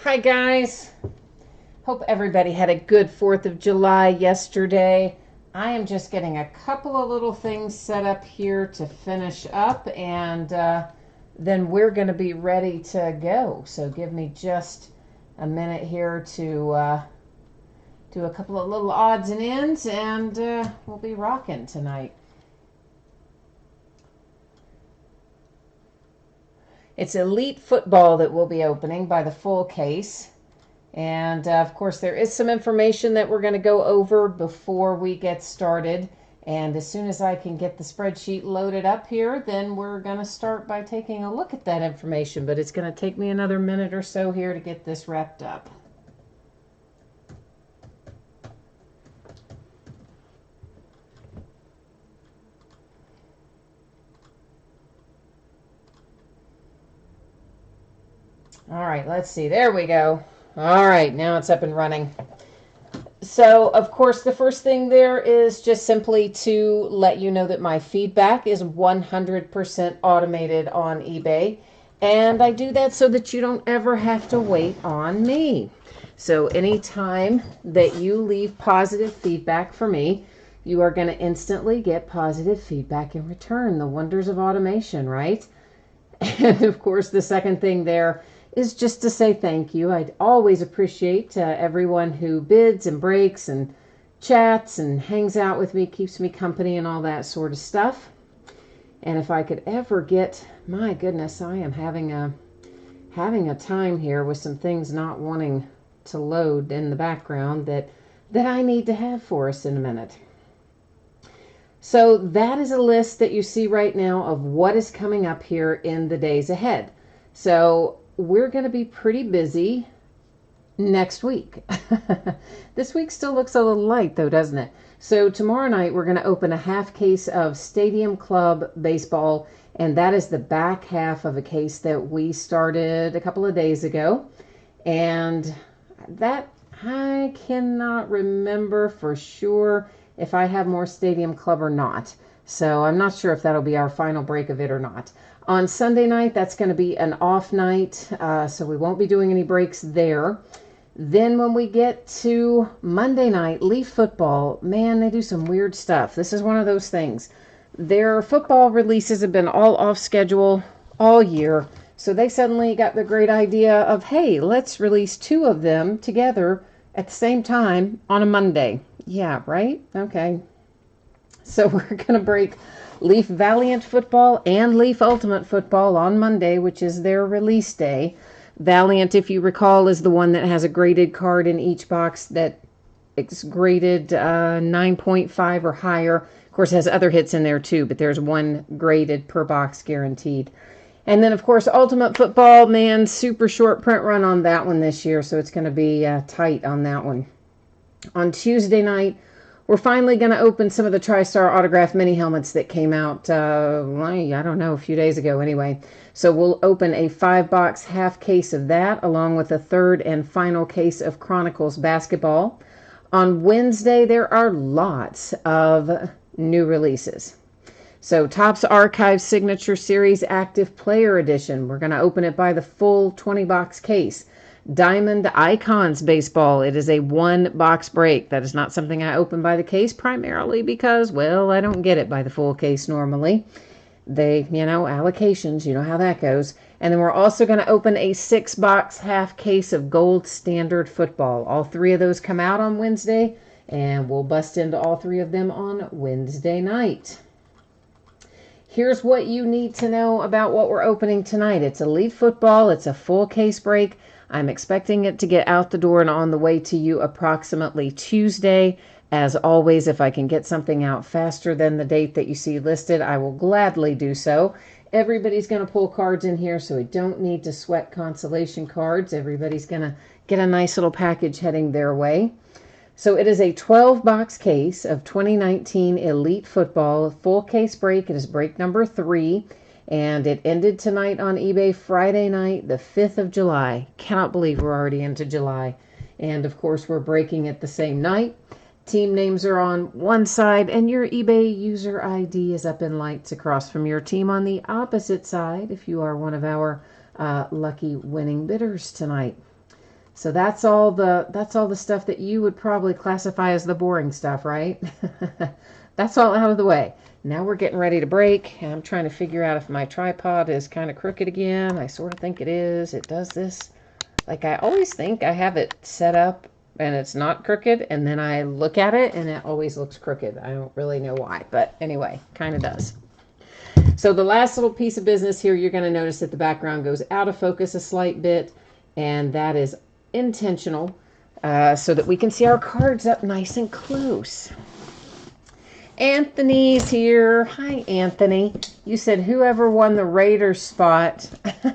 Hi, guys. Hope everybody had a good 4th of July yesterday. I am just getting a couple of little things set up here to finish up, and then we're going to be ready to go. So give me just a minute here to do a couple of little odds and ends, and we'll be rocking tonight. It's Elite Football that will be opening by the full case. And of course, there is some information that we're going to go over before we get started. And as soon as I can get the spreadsheet loaded up here, then we're going to start by taking a look at that information. But it's going to take me another minute or so here to get this wrapped up. All right, let's see. There we go. All right, now it's up and running. So, of course, the first thing there is just simply to let you know that my feedback is 100% automated on eBay. And I do that so that you don't ever have to wait on me. So anytime that you leave positive feedback for me, you are going to instantly get positive feedback in return. The wonders of automation, right? And of course, the second thing there is just to say thank you. I'd always appreciate everyone who bids and breaks and chats and hangs out with me, keeps me company and all that sort of stuff. And if I could ever get, my goodness, I am having a time here with some things not wanting to load in the background that I need to have for us in a minute. So that is a list that you see right now of what is coming up here in the days ahead. So we're going to be pretty busy next week. This week still looks a little light though, doesn't it? So tomorrow night we're going to open a half case of Stadium Club baseball, and that is the back half of a case that we started a couple of days ago. And that I cannot remember for sure if I have more Stadium Club or not. So I'm not sure if that'll be our final break of it or not. On Sunday night, that's going to be an off night, so we won't be doing any breaks there. Then when we get to Monday night, Leaf football, man, they do some weird stuff. This is one of those things. Their football releases have been all off schedule all year, so they suddenly got the great idea of, hey, let's release two of them together at the same time on a Monday. Yeah, right? Okay. So we're going to break Leaf Valiant Football and Leaf Ultimate Football on Monday, which is their release day. Valiant, if you recall, is the one that has a graded card in each box that is graded 9.5 or higher. Of course, it has other hits in there too, but there's one graded per box guaranteed. And then, of course, Ultimate Football, man, super short print run on that one this year, so it's going to be tight on that one. On Tuesday night, we're finally going to open some of the TriStar autograph mini helmets that came out, I don't know, a few days ago anyway. So we'll open a 5-box half case of that, along with a third and final case of Chronicles basketball. On Wednesday, there are lots of new releases. So Topps Archive Signature Series Active Player Edition. We're going to open it by the full 20-box case. Diamond Icons Baseball. It is a 1-box break. That is not something I open by the case, primarily because, well, I don't get it by the full case normally. They, allocations, you know how that goes. And then we're also going to open a 6-box half case of Gold Standard Football. All 3 of those come out on Wednesday, and we'll bust into all 3 of them on Wednesday night. Here's what you need to know about what we're opening tonight. It's Elite Football. It's a full case break. I'm expecting it to get out the door and on the way to you approximately Tuesday. As always, if I can get something out faster than the date that you see listed, I will gladly do so. Everybody's going to pull cards in here, so we don't need to sweat consolation cards. Everybody's going to get a nice little package heading their way. So it is a 12-box case of 2019 Elite Football, full case break. It is break number 3. And it ended tonight on eBay Friday night, the 5th of July. Cannot believe we're already into July. And, of course, we're breaking it the same night. Team names are on one side, and your eBay user ID is up in lights across from your team on the opposite side if you are one of our lucky winning bidders tonight. So that's all the stuff that you would probably classify as the boring stuff, right? That's all out of the way. Now we're getting ready to break. I'm trying to figure out if my tripod is kind of crooked again. I sort of think it is. It does this. Like, I always think I have it set up and it's not crooked, and then I look at it and it always looks crooked. I don't really know why, but anyway, kind of does. So the last little piece of business here, you're going to notice that the background goes out of focus a slight bit, and that is intentional, so that we can see our cards up nice and close. Anthony's here. Hi, Anthony. You said whoever won the Raiders spot,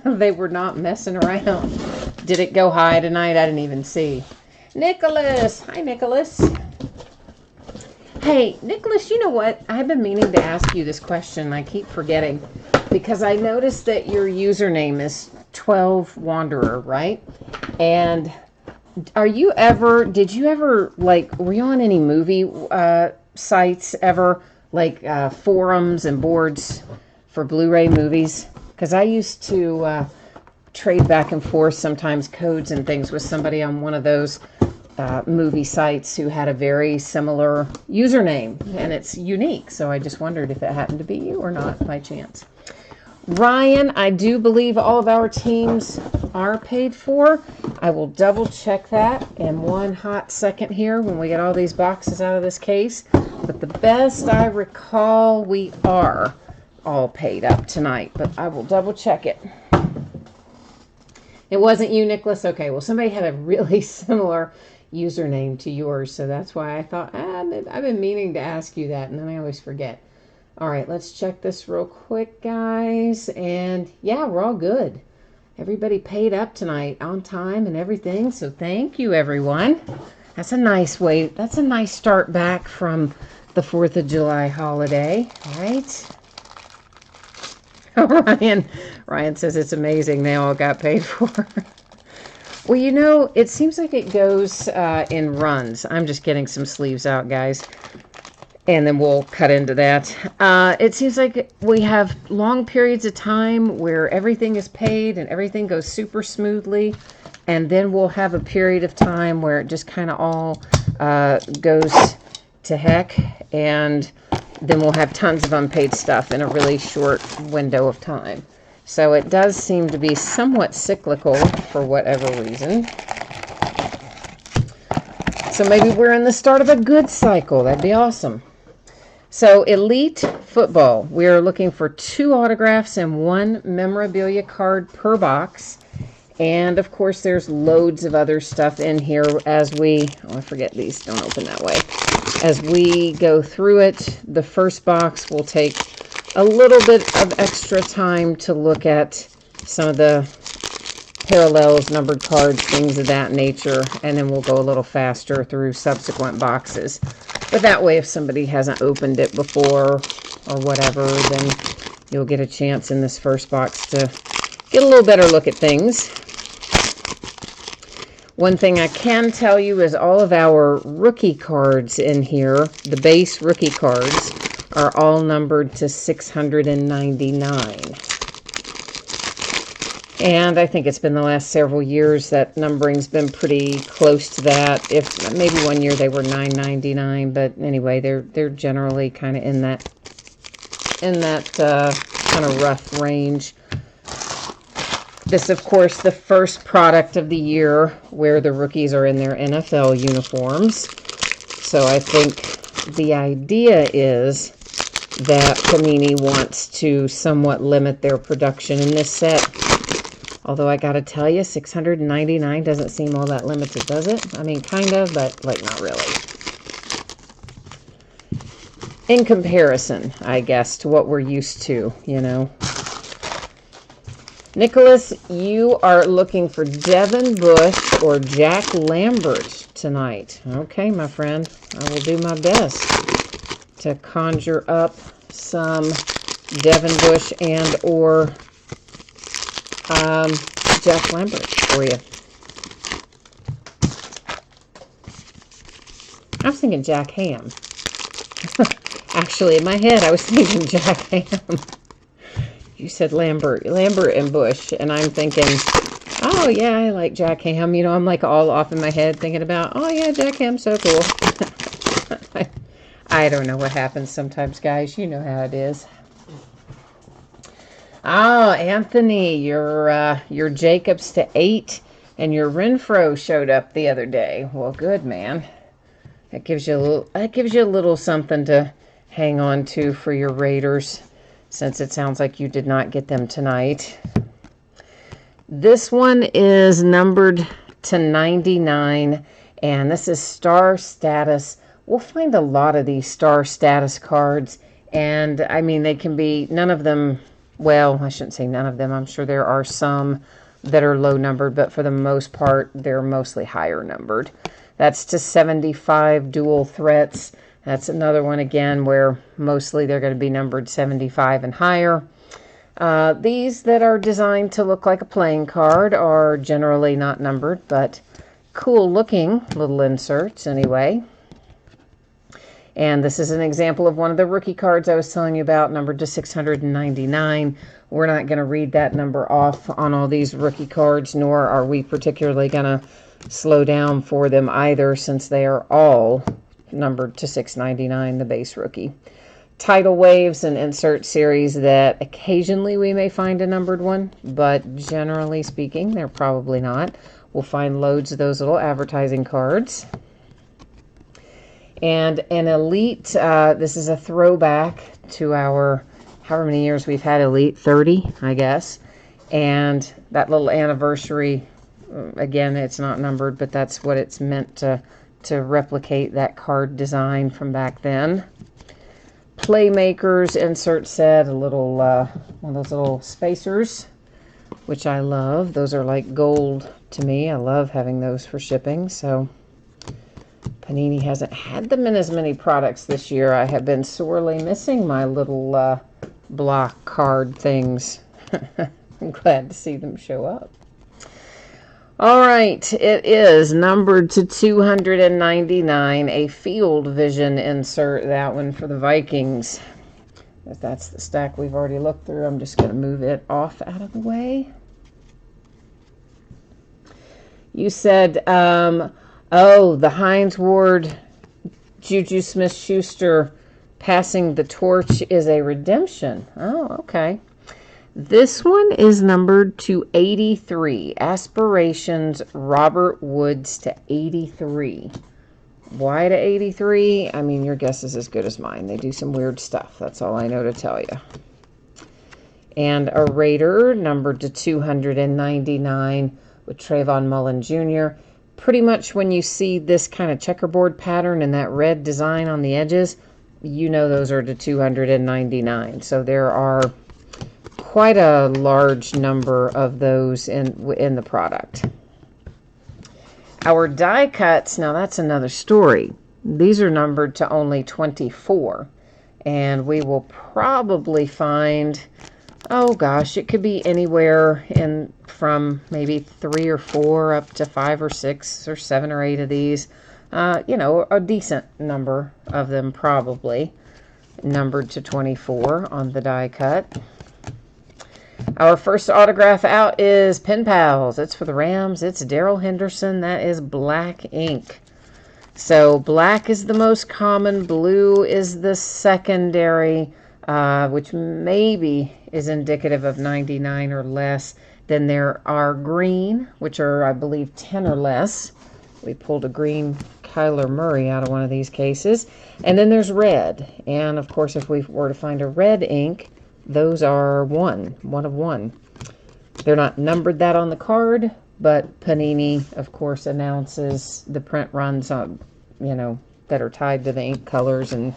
they were not messing around. Did it go high tonight? I didn't even see. Nicholas. Hi, Nicholas. Hey, Nicholas, you know what? I've been meaning to ask you this question. I keep forgetting because I noticed that your username is 12 Wanderer, right? And did you ever, like, were you on any movie sites ever, like forums and boards for Blu-ray movies? Because I used to trade back and forth sometimes codes and things with somebody on one of those movie sites who had a very similar username, and it's unique. So I just wondered if it happened to be you or not by chance. Ryan, I do believe all of our teams are paid for. I will double check that in one hot second here when we get all these boxes out of this case. But the best I recall, we are all paid up tonight, but I will double check it. It wasn't you, Nicholas? Okay, well, somebody had a really similar username to yours, so that's why I thought, I've been meaning to ask you that, and then I always forget. All right, let's check this real quick, guys. And yeah, we're all good. Everybody paid up tonight on time and everything, so thank you, everyone. That's a nice way. That's a nice start back from the 4th of July holiday, right? Ryan says it's amazing they all got paid for. Well, you know, it seems like it goes in runs. I'm just getting some sleeves out, guys. And then we'll cut into that. It seems like we have long periods of time where everything is paid and everything goes super smoothly. And then we'll have a period of time where it just kind of all goes to heck. And then we'll have tons of unpaid stuff in a really short window of time. So it does seem to be somewhat cyclical for whatever reason. So maybe we're in the start of a good cycle. That'd be awesome. So Elite Football, we're looking for 2 autographs and 1 memorabilia card per box. And of course there's loads of other stuff in here as we, I forget these don't open that way. As we go through it, the first box will take a little bit of extra time to look at some of the parallels, numbered cards, things of that nature, and then we'll go a little faster through subsequent boxes. But that way, if somebody hasn't opened it before or whatever, then you'll get a chance in this first box to get a little better look at things. One thing I can tell you is all of our rookie cards in here, the base rookie cards, are all numbered to 699. And I think it's been the last several years that numbering's been pretty close to that. If maybe one year they were 999, but anyway, they're generally kind of in that kind of rough range. This, of course, the first product of the year where the rookies are in their NFL uniforms. So I think the idea is that Panini wants to somewhat limit their production in this set. Although I gotta tell you, 699 doesn't seem all that limited, does it? I mean, kind of, but like not really. In comparison, I guess, to what we're used to, you know. Nicholas, you are looking for Devin Bush or Jack Lambert tonight. Okay, my friend. I will do my best to conjure up some Devin Bush and or Jack Lambert for you. I was thinking Jack Ham. Actually, in my head, I was thinking Jack Ham. You said Lambert and Bush, and I'm thinking Oh, yeah, I like Jack Ham. You know, I'm like all off in my head thinking about, oh, yeah, Jack Ham's so cool. I don't know what happens sometimes, guys. You know how it is. Oh, Anthony, your Jacobs to 8 and your Renfro showed up the other day. Well, good, man. That gives you a little something to hang on to for your Raiders, since it sounds like you did not get them tonight. This one is numbered to 99, and this is Star Status. We'll find a lot of these Star Status cards, and I mean, they can be, none of them, well, I shouldn't say none of them. I'm sure there are some that are low numbered, but for the most part, they're mostly higher numbered. That's to 75 dual threats. That's another one, again, where mostly they're going to be numbered 75 and higher. These that are designed to look like a playing card are generally not numbered, but cool looking little inserts anyway. And this is an example of one of the rookie cards I was telling you about, numbered to 699. We're not going to read that number off on all these rookie cards, nor are we particularly going to slow down for them either, since they are all numbered to 699, the base rookie. Tidal waves and insert series that occasionally we may find a numbered one, but generally speaking, they're probably not. We'll find loads of those little advertising cards. And an Elite, this is a throwback to our, however many years we've had Elite, 30, I guess. And that little anniversary, again, it's not numbered, but that's what it's meant to replicate that card design from back then. Playmakers insert set, a little one of those little spacers, which I love. Those are like gold to me. I love having those for shipping. So Panini hasn't had them in as many products this year. I have been sorely missing my little block card things. I'm glad to see them show up. All right, it is numbered to 299, a Field Vision insert, that one for the Vikings. If that's the stack we've already looked through, I'm just going to move it off out of the way. You said, oh, the Hines Ward, Juju Smith-Schuster passing the torch is a redemption. Oh, okay. This one is numbered to 83. Aspirations, Robert Woods to 83. Why to 83? I mean, your guess is as good as mine. They do some weird stuff. That's all I know to tell you. And a Raider, numbered to 299 with Trayvon Mullen Jr. Pretty much when you see this kind of checkerboard pattern and that red design on the edges, you know those are to 299. So there are quite a large number of those in the product. Our die cuts, now that's another story. These are numbered to only 24, and we will probably find, oh gosh, it could be anywhere in from maybe 3 or 4 up to 5 or 6 or 7 or 8 of these. You know, a decent number of them probably numbered to 24 on the die cut. Our first autograph out is Pen Pals. It's for the Rams. It's Darrell Henderson. That is black ink. So black is the most common. Blue is the secondary, which maybe is indicative of 99 or less. Then there are green, which are, I believe, 10 or less. We pulled a green Kyler Murray out of one of these cases. And then there's red. And, of course, if we were to find a red ink, those are one of one. They're not numbered that on the card, but Panini, of course, announces the print runs on, you know, that are tied to the ink colors, and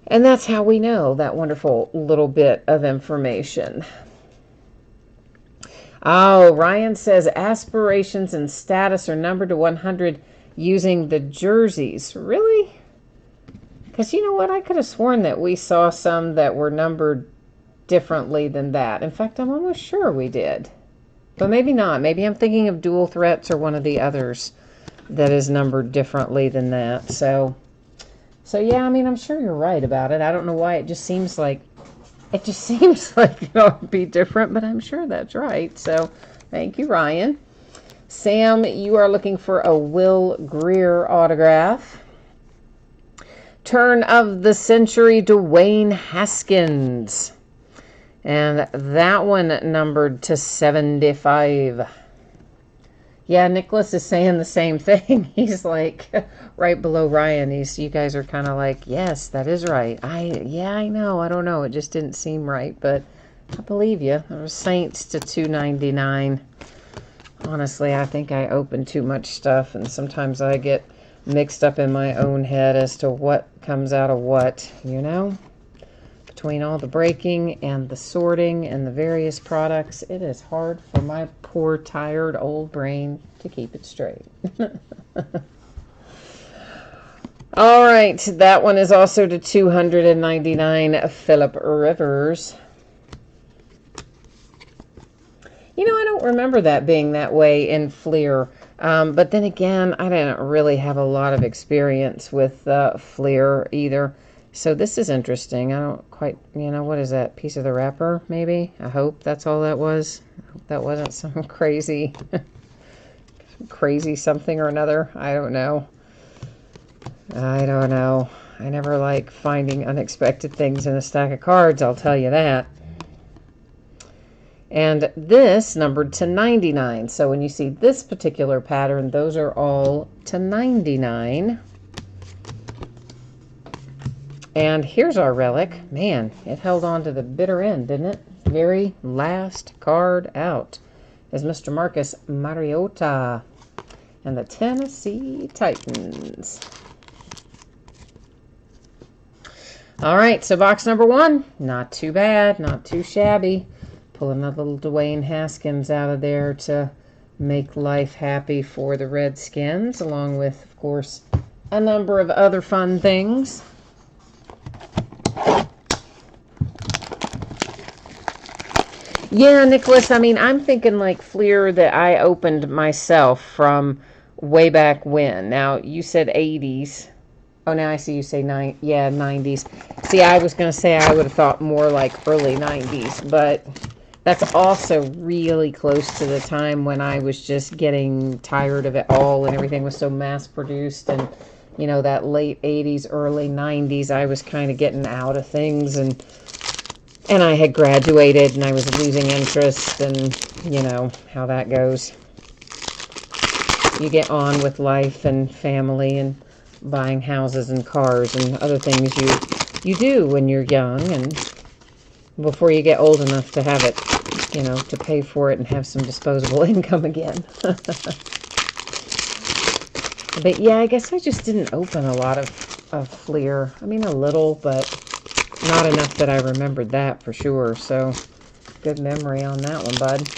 that's how we know that wonderful little bit of information. Oh, Ryan says aspirations and status are numbered to 100 using the jerseys. Really? Because you know what? I could have sworn that we saw some that were numbered differently than that. In fact, I'm almost sure we did. But maybe not. Maybe I'm thinking of dual threats or one of the others that is numbered differently than that. So yeah, I mean, I'm sure you're right about it. I don't know why it just seems like it ought to be different, but I'm sure that's right. So Thank you, Ryan. Sam, you are looking for a Will Greer autograph. Turn of the century, Dwayne Haskins. And that one numbered to 75. Yeah, Nicholas is saying the same thing. He's like right below Ryan. You guys are kind of like, yes, that is right. I know. I don't know. It just didn't seem right, but I believe you. There was Saints to 299. Honestly, I think I open too much stuff, and sometimes I get mixed up in my own head as to what comes out of what, you know? Between all the breaking and the sorting and the various products, it is hard for my poor, tired, old brain to keep it straight. All right, that one is also to 299, Philip Rivers. You know, I don't remember that being that way in Fleer. But then again, I didn't really have a lot of experience with Fleer either. So this is interesting. I don't quite, what is that? Piece of the wrapper, maybe? I hope that's all that was. I hope that wasn't some crazy, crazy something or another. I don't know. I don't know. I never like finding unexpected things in a stack of cards, I'll tell you that. And this numbered to 99. So when you see this particular pattern, those are all to 99. And here's our relic. Man, it held on to the bitter end, didn't it? Very last card out is Mr. Marcus Mariota and the Tennessee Titans. All right, so box number 1. Not too bad, not too shabby. Pulling a little Dwayne Haskins out of there to make life happy for the Redskins, along with, of course, a number of other fun things. Yeah, Nicholas, I mean, I'm thinking like Fleer that I opened myself from way back when. Now, you said 80s. Oh, now I see you say 90s. See, I was going to say I would have thought more like early 90s, but that's also really close to the time when I was just getting tired of it all and everything was so mass-produced. And, that late 80s, early 90s, I was kind of getting out of things, and I had graduated and I was losing interest, and how that goes. You get on with life and family and buying houses and cars and other things you do when you're young, and before you get old enough to have it, to pay for it and have some disposable income again. But yeah, I guess I just didn't open a lot of Fleer. I mean, a little, but not enough that I remembered that for sure. So good memory on that one, bud.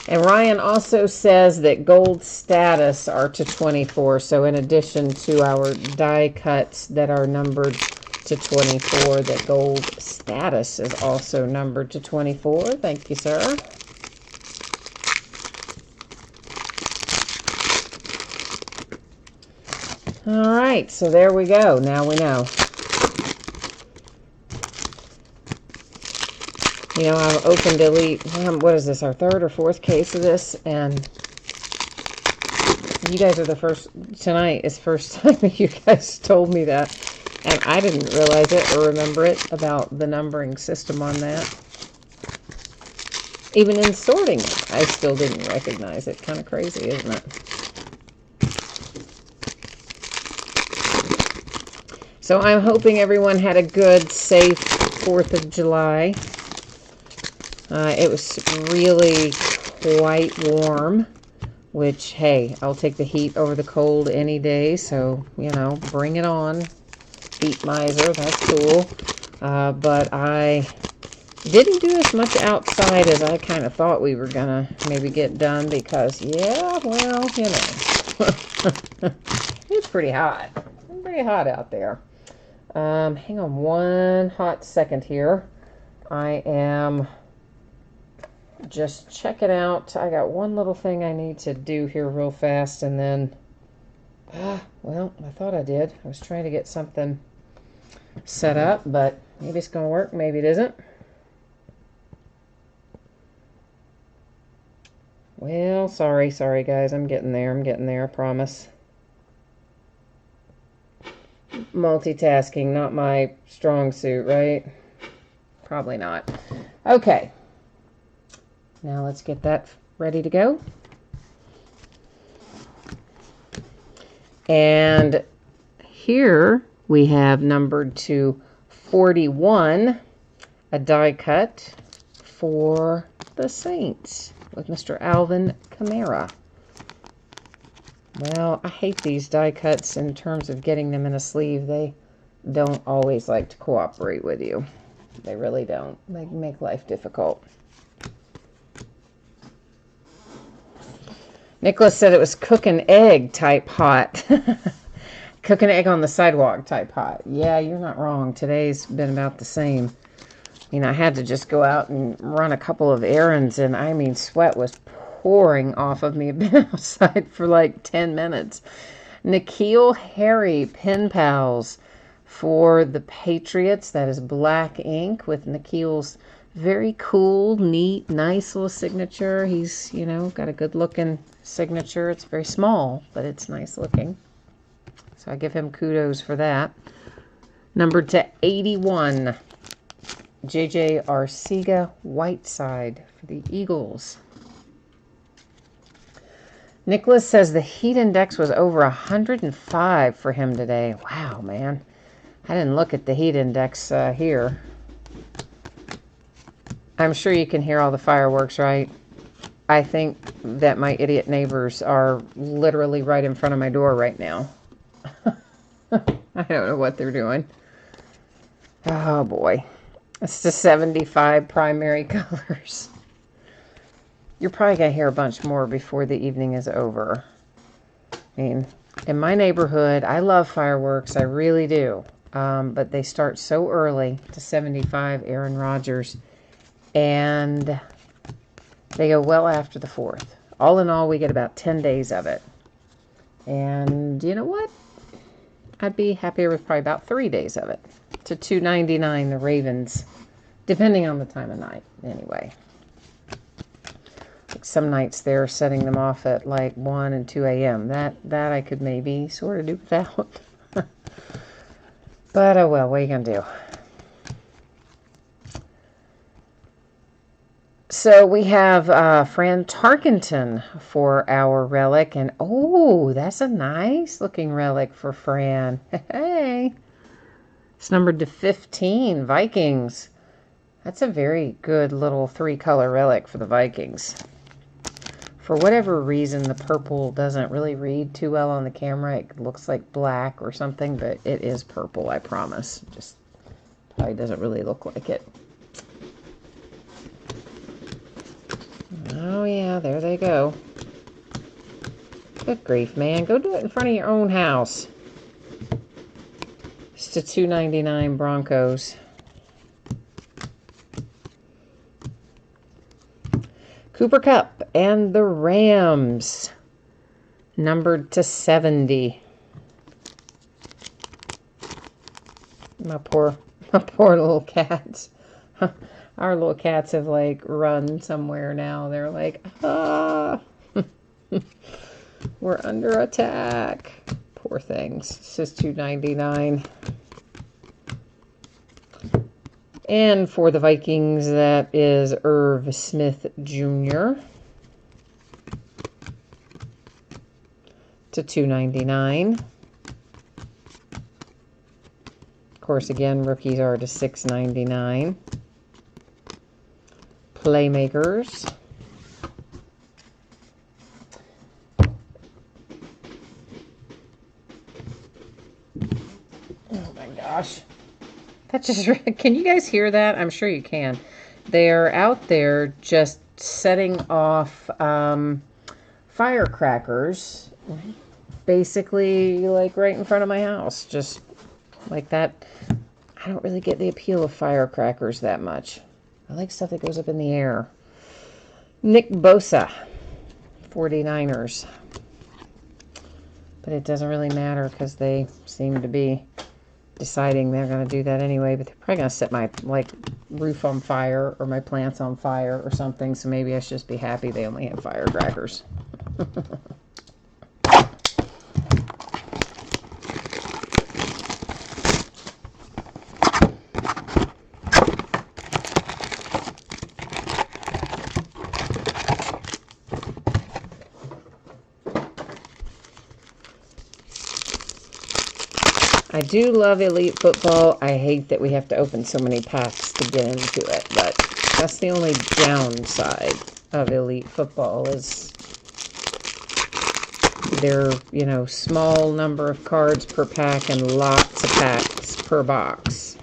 And Ryan also says that gold status are to 24. So in addition to our die cuts that are numbered to 24, that gold status is also numbered to 24. Thank you, sir. All right, so there we go. Now we know. I've opened Elite. What is this, our 3rd or 4th case of this? And you guys are the first. Tonight is first time you guys told me that. And I didn't realize it or remember it about the numbering system on that. Even in sorting it, I still didn't recognize it. Kind of crazy, isn't it? So I'm hoping everyone had a good, safe 4th of July. It was really quite warm, which, hey, I'll take the heat over the cold any day. So, bring it on. Heat miser, that's cool. But I didn't do as much outside as I kind of thought we were going to maybe get done because, yeah, well, it's pretty hot. It's pretty hot out there. Hang on one hot second here. I am just checking out. I got one little thing I need to do here real fast, and then, well, I thought I did. I was trying to get something set up, but maybe it's going to work, maybe it isn't. Well, sorry guys. I'm getting there, I promise. Multitasking, not my strong suit, right? Probably not. Okay. Now let's get that ready to go. And here we have numbered to 41, a die cut for the Saints with Mr. Alvin Kamara. Well, I hate these die cuts in terms of getting them in a sleeve. They don't always like to cooperate with you. They really don't. They make life difficult. Nicholas said it was cook an egg type hot. Cook an egg on the sidewalk type hot. Yeah, you're not wrong. Today's been about the same. I had to just go out and run a couple of errands, and I mean, sweat was pouring off of me. I've been outside for like 10 minutes. N'Keal Harry Pen Pals for the Patriots. That is black ink with N'Keal's very cool, neat, nice little signature. He's, got a good looking signature. It's very small, but it's nice looking. So I give him kudos for that. Numbered to 81. J.J. Arcega-Whiteside for the Eagles. Nicholas says the heat index was over 105 for him today. Wow, man. I didn't look at the heat index here. I'm sure you can hear all the fireworks, right? I think that my idiot neighbors are literally right in front of my door right now. I don't know what they're doing. Oh, boy. It's the 75 primary colors. You're probably going to hear a bunch more before the evening is over. I mean, in my neighborhood, I love fireworks. I really do. But they start so early, to 75 Aaron Rodgers, and they go well after the 4th. All in all, we get about 10 days of it. And you know what? I'd be happier with probably about 3 days of it. To $2.99, the Ravens, depending on the time of night, anyway. Like some nights they're setting them off at like 1 and 2 a.m. That I could maybe sort of do without. But oh well, what are you going to do? So we have Fran Tarkenton for our relic. And oh, that's a nice looking relic for Fran. Hey. It's numbered to 15, Vikings. That's a very good little 3-color relic for the Vikings. For whatever reason, the purple doesn't really read too well on the camera. It looks like black or something, but it is purple, I promise. Just probably doesn't really look like it. Oh, yeah, there they go. Good grief, man. Go do it in front of your own house. It's to $2.99 Broncos. Cooper Kupp and the Rams. Numbered to 70. My poor little cats. Our little cats have like run somewhere now. They're like, ah, we're under attack. Poor things. This is $2.99. And for the Vikings, that is Irv Smith Jr. to $2.99. Of course, again, rookies are to $6.99. Playmakers. Oh my gosh. That just, can you guys hear that? I'm sure you can. They're out there just setting off firecrackers, basically like right in front of my house. Just like that. I don't really get the appeal of firecrackers that much. I like stuff that goes up in the air. Nick Bosa, 49ers. But it doesn't really matter because they seem to be deciding they're going to do that anyway, but they're probably going to set my, like, roof on fire or my plants on fire or something, so maybe I should just be happy they only have firecrackers. I do love Elite Football. I hate that we have to open so many packs to get into it, but that's the only downside of Elite Football is their, you know, small number of cards per pack and lots of packs per box.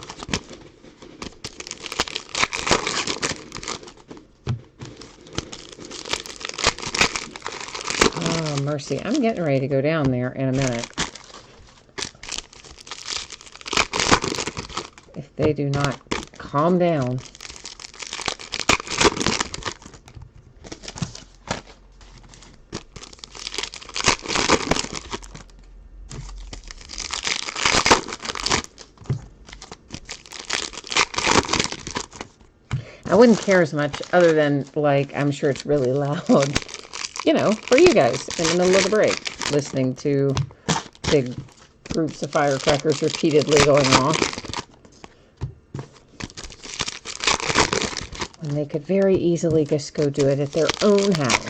Oh, mercy. I'm getting ready to go down there in a minute. If they do not calm down. I wouldn't care as much other than, like, I'm sure it's really loud, you know, for you guys in the middle of the break, listening to big groups of firecrackers repeatedly going off. And they could very easily just go do it at their own house.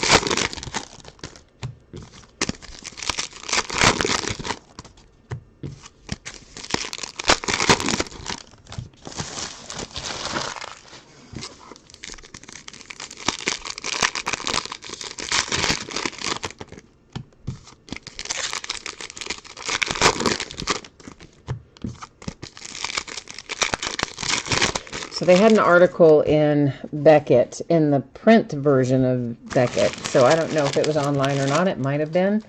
So they had an article in Beckett, in the print version of Beckett. So I don't know if it was online or not. It might have been.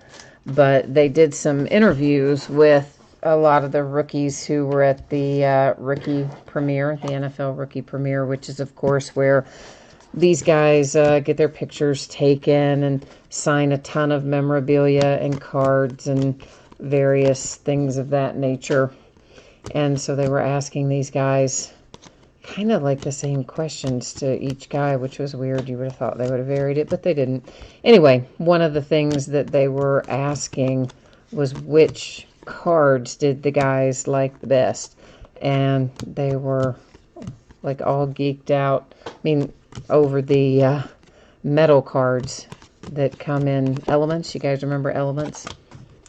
But they did some interviews with a lot of the rookies who were at the rookie premiere, the NFL rookie premiere, which is, of course, where these guys get their pictures taken and sign a ton of memorabilia and cards and various things of that nature. And so they were asking these guys kind of like the same questions to each guy, which was weird. You would have thought they would have varied it, but they didn't. Anyway, one of the things that they were asking was which cards did the guys like the best. And they were like all geeked out. I mean, over the metal cards that come in Elements. You guys remember Elements? It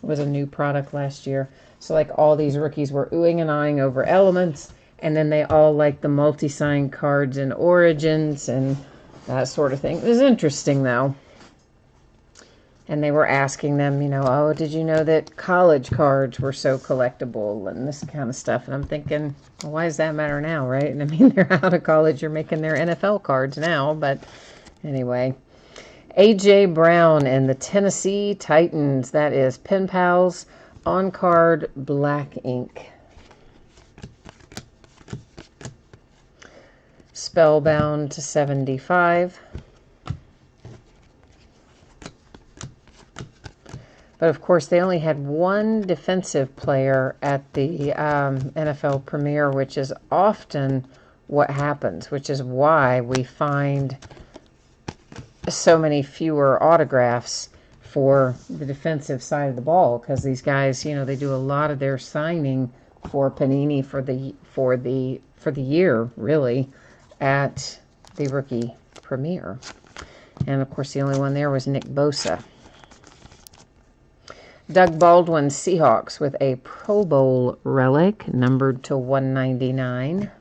was a new product last year. So like all these rookies were oohing and eyeing over Elements. And then they all like the multi-sign cards and Origins and that sort of thing. It was interesting, though. And they were asking them, you know, oh, did you know that college cards were so collectible and this kind of stuff? And I'm thinking, well, why does that matter now, right? And I mean, they're out of college. You're making their NFL cards now. But anyway, A.J. Brown and the Tennessee Titans. That is Pen Pals on-card black ink. Spellbound to 75. But of course, they only had one defensive player at the NFL premiere, which is often what happens, which is why we find so many fewer autographs for the defensive side of the ball, because these guys, you know, they do a lot of their signing for Panini for the year, really, at the rookie premiere. And of course, the only one there was Nick Bosa. Doug Baldwin, Seahawks, with a Pro Bowl relic, numbered to 199.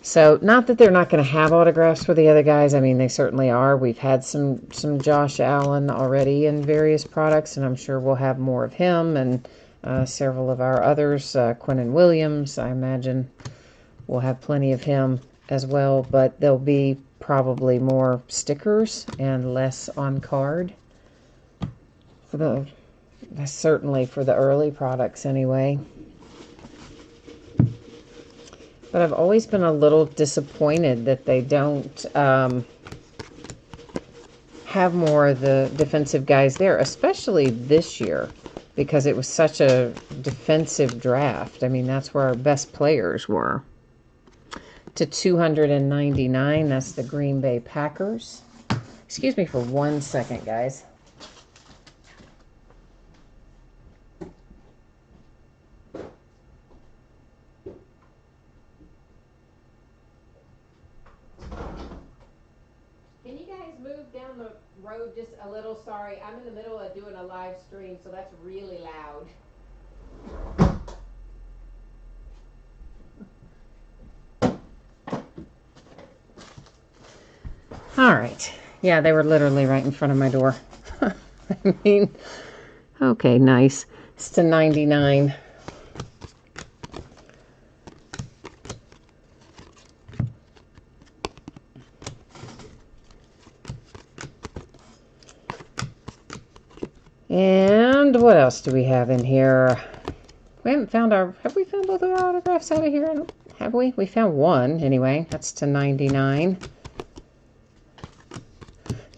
So, not that they're not going to have autographs for the other guys. I mean, they certainly are. We've had some Josh Allen already in various products, and I'm sure we'll have more of him, and several of our others. Quinnen Williams, I imagine we'll have plenty of him as well, but there'll be probably more stickers and less on card. Certainly for the early products anyway. But I've always been a little disappointed that they don't have more of the defensive guys there, especially this year. because it was such a defensive draft. I mean, that's where our best players were. To 299, that's the Green Bay Packers. Excuse me for 1 second, guys. Can you guys move down the road just a little? Sorry, I'm in the middle of doing a live stream, so that's really loud. All right. Yeah, they were literally right in front of my door. I mean, okay, nice. It's to 99. And what else do we have in here? We haven't found our... Have we found both of our autographs out of here? Have we? We found one, anyway. That's to 99.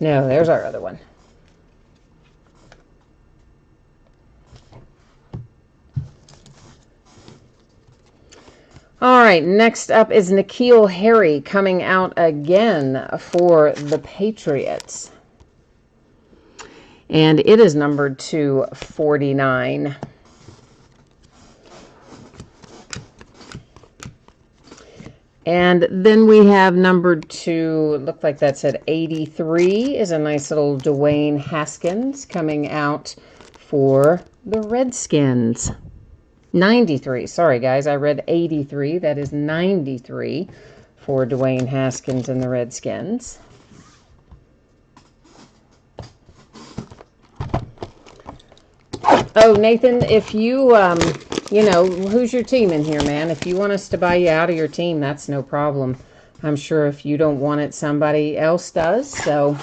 No, there's our other one. All right, next up is N'Keal Harry coming out again for the Patriots. And it is numbered to 49. And then we have numbered to, looked like that said 83, is a nice little Dwayne Haskins coming out for the Redskins. 93, sorry guys, I read 83. That is 93 for Dwayne Haskins and the Redskins. Oh, Nathan, if you, you know, who's your team in here, man? If you want us to buy you out of your team, that's no problem. I'm sure if you don't want it, somebody else does. So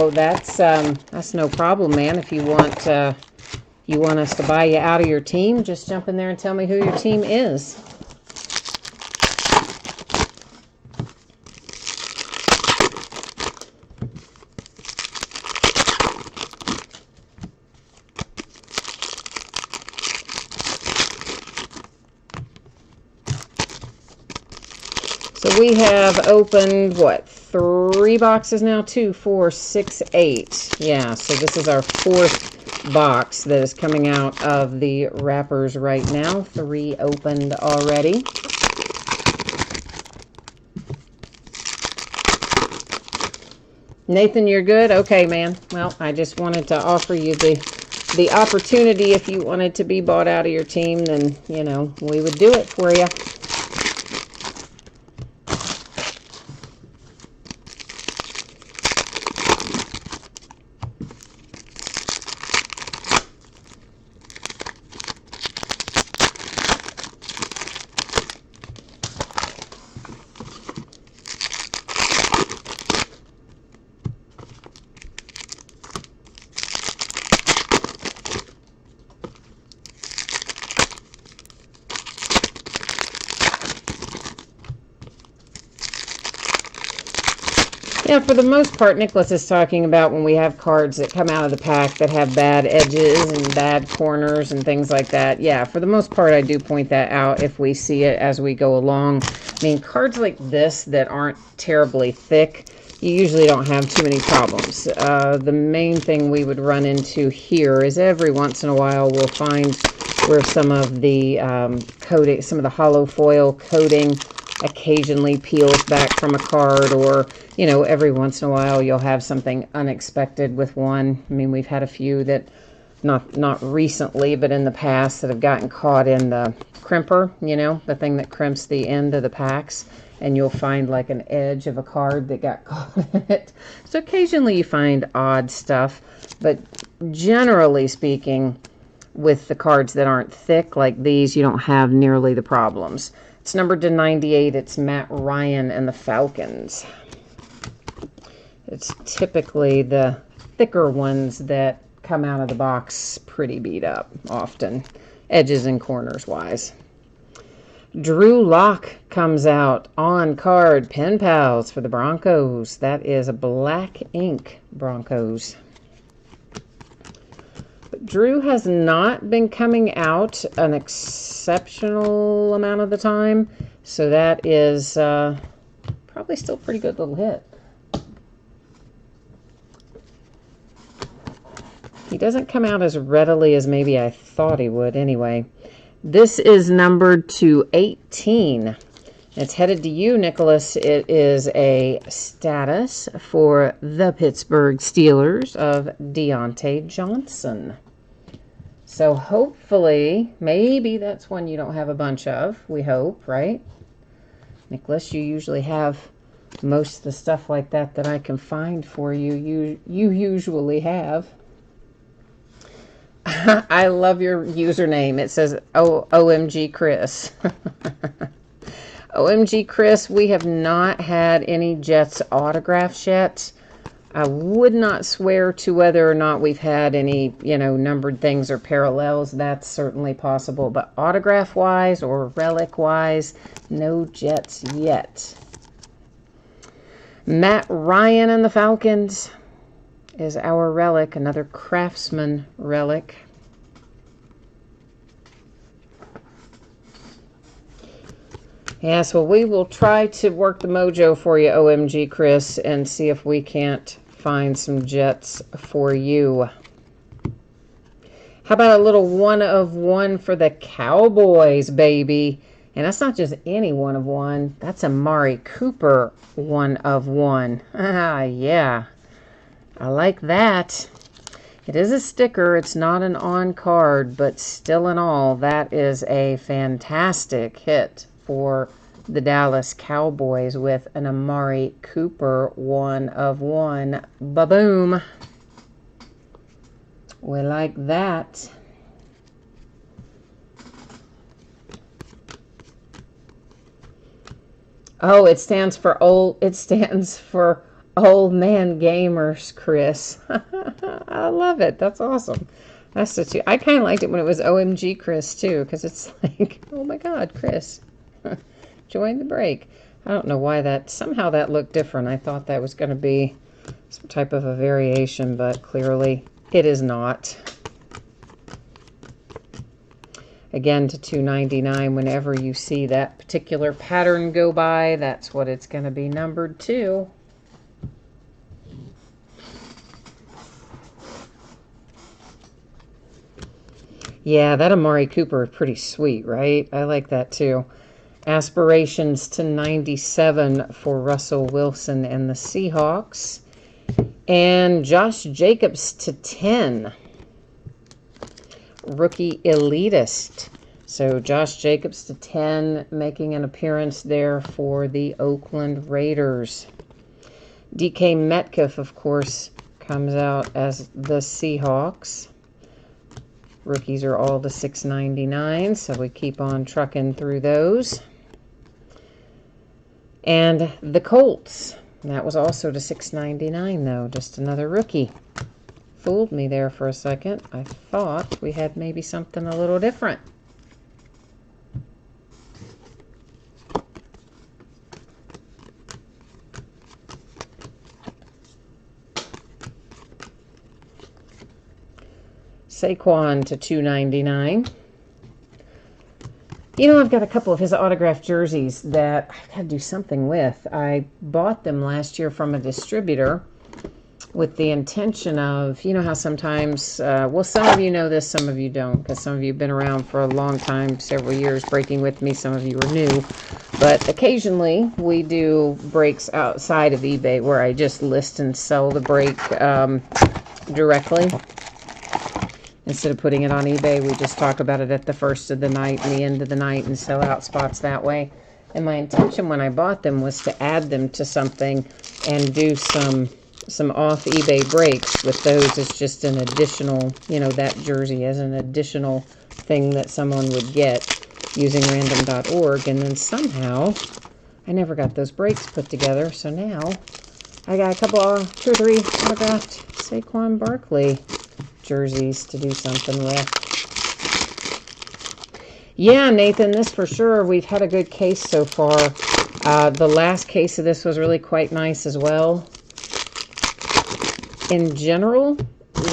that's no problem, man. If you want us to buy you out of your team, just jump in there and tell me who your team is. So we have opened, what, 3 boxes now? 2, 4, 6, 8. Yeah, so this is our 4th box that is coming out of the wrappers right now. 3 opened already. Nathan, you're good? Okay, man. Well, I just wanted to offer you the opportunity. If you wanted to be bought out of your team, then, you know, we would do it for you. Yeah, for the most part, Nicholas is talking about when we have cards that come out of the pack that have bad edges and bad corners and things like that. Yeah, for the most part, I do point that out if we see it as we go along. I mean, cards like this that aren't terribly thick, you usually don't have too many problems. The main thing we would run into here is every once in a while we'll find where some of the coating, some of the hollow foil coating occasionally peels back from a card, or, you know, every once in a while you'll have something unexpected with one. I mean, we've had a few that, not recently, but in the past, that have gotten caught in the crimper, you know, the thing that crimps the end of the packs, and you'll find like an edge of a card that got caught in it. So occasionally you find odd stuff, but generally speaking, with the cards that aren't thick like these, you don't have nearly the problems. It's numbered to 98. It's Matt Ryan and the Falcons. It's typically the thicker ones that come out of the box pretty beat up often, edges and corners wise. Drew Lock comes out on card, Pen Pals for the Broncos. That is a black ink Broncos. Drew has not been coming out an exceptional amount of the time, so that is probably still a pretty good little hit. He doesn't come out as readily as maybe I thought he would anyway. This is numbered to 18. It's headed to you, Nicholas. It is a status for the Pittsburgh Steelers of Deontay Johnson. So hopefully, maybe that's one you don't have a bunch of. We hope, right? Nicholas, you usually have most of the stuff like that that I can find for you. You usually have. I love your username. It says OMG Chris. OMG Chris, we have not had any Jets autographs yet. I would not swear to whether or not we've had any, numbered things or parallels. That's certainly possible. But autograph-wise or relic-wise, no Jets yet. Matt Ryan and the Falcons is our relic, another Craftsman relic. Yes, well, we will try to work the mojo for you, OMG Chris, and see if we can't find some Jets for you. How about a little 1 of 1 for the Cowboys, baby? And that's not just any 1 of 1. That's Amari Cooper 1 of 1. Ah, yeah. I like that. It is a sticker. It's not an on card, but still in all, that is a fantastic hit for the Dallas Cowboys with an Amari Cooper 1 of 1. Ba-boom. We like that. Oh, it stands for old man gamers, Chris. I love it. That's awesome. That's the two. I kind of liked it when it was OMG Chris too, because it's like, oh my God, Chris, join the break. I don't know why somehow that looked different. I thought that was going to be some type of a variation, but clearly it is not. Again, to $2.99, whenever you see that particular pattern go by, that's what it's going to be numbered to. Yeah, that Amari Cooper is pretty sweet, right? I like that too. Aspirations to 97 for Russell Wilson and the Seahawks. And Josh Jacobs to 10. Rookie elitist. So Josh Jacobs to 10, making an appearance there for the Oakland Raiders. DK Metcalf, of course, comes out as the Seahawks. Rookies are all to $6.99, so we keep on trucking through those. And the Colts, that was also to $6.99 though, just another rookie. Fooled me there for a second. I thought we had maybe something a little different. Saquon to $2.99. I've got a couple of his autographed jerseys that I've got to do something with. I bought them last year from a distributor with the intention of, how sometimes, some of you know this, some of you don't, because some of you have been around for a long time, several years breaking with me, some of you are new. But occasionally we do breaks outside of eBay where I just list and sell the break directly. Instead of putting it on eBay, we just talk about it at the first of the night and the end of the night and sell out spots that way. And my intention when I bought them was to add them to something and do some off eBay breaks with those as just an additional, that jersey as an additional thing that someone would get using random.org. And then somehow I never got those breaks put together. So now I got a couple of 2 or 3 autographed Saquon Barkley jerseys to do something with. Yeah, Nathan, this for sure. We've had a good case so far. The last case of this was really quite nice as well. In general,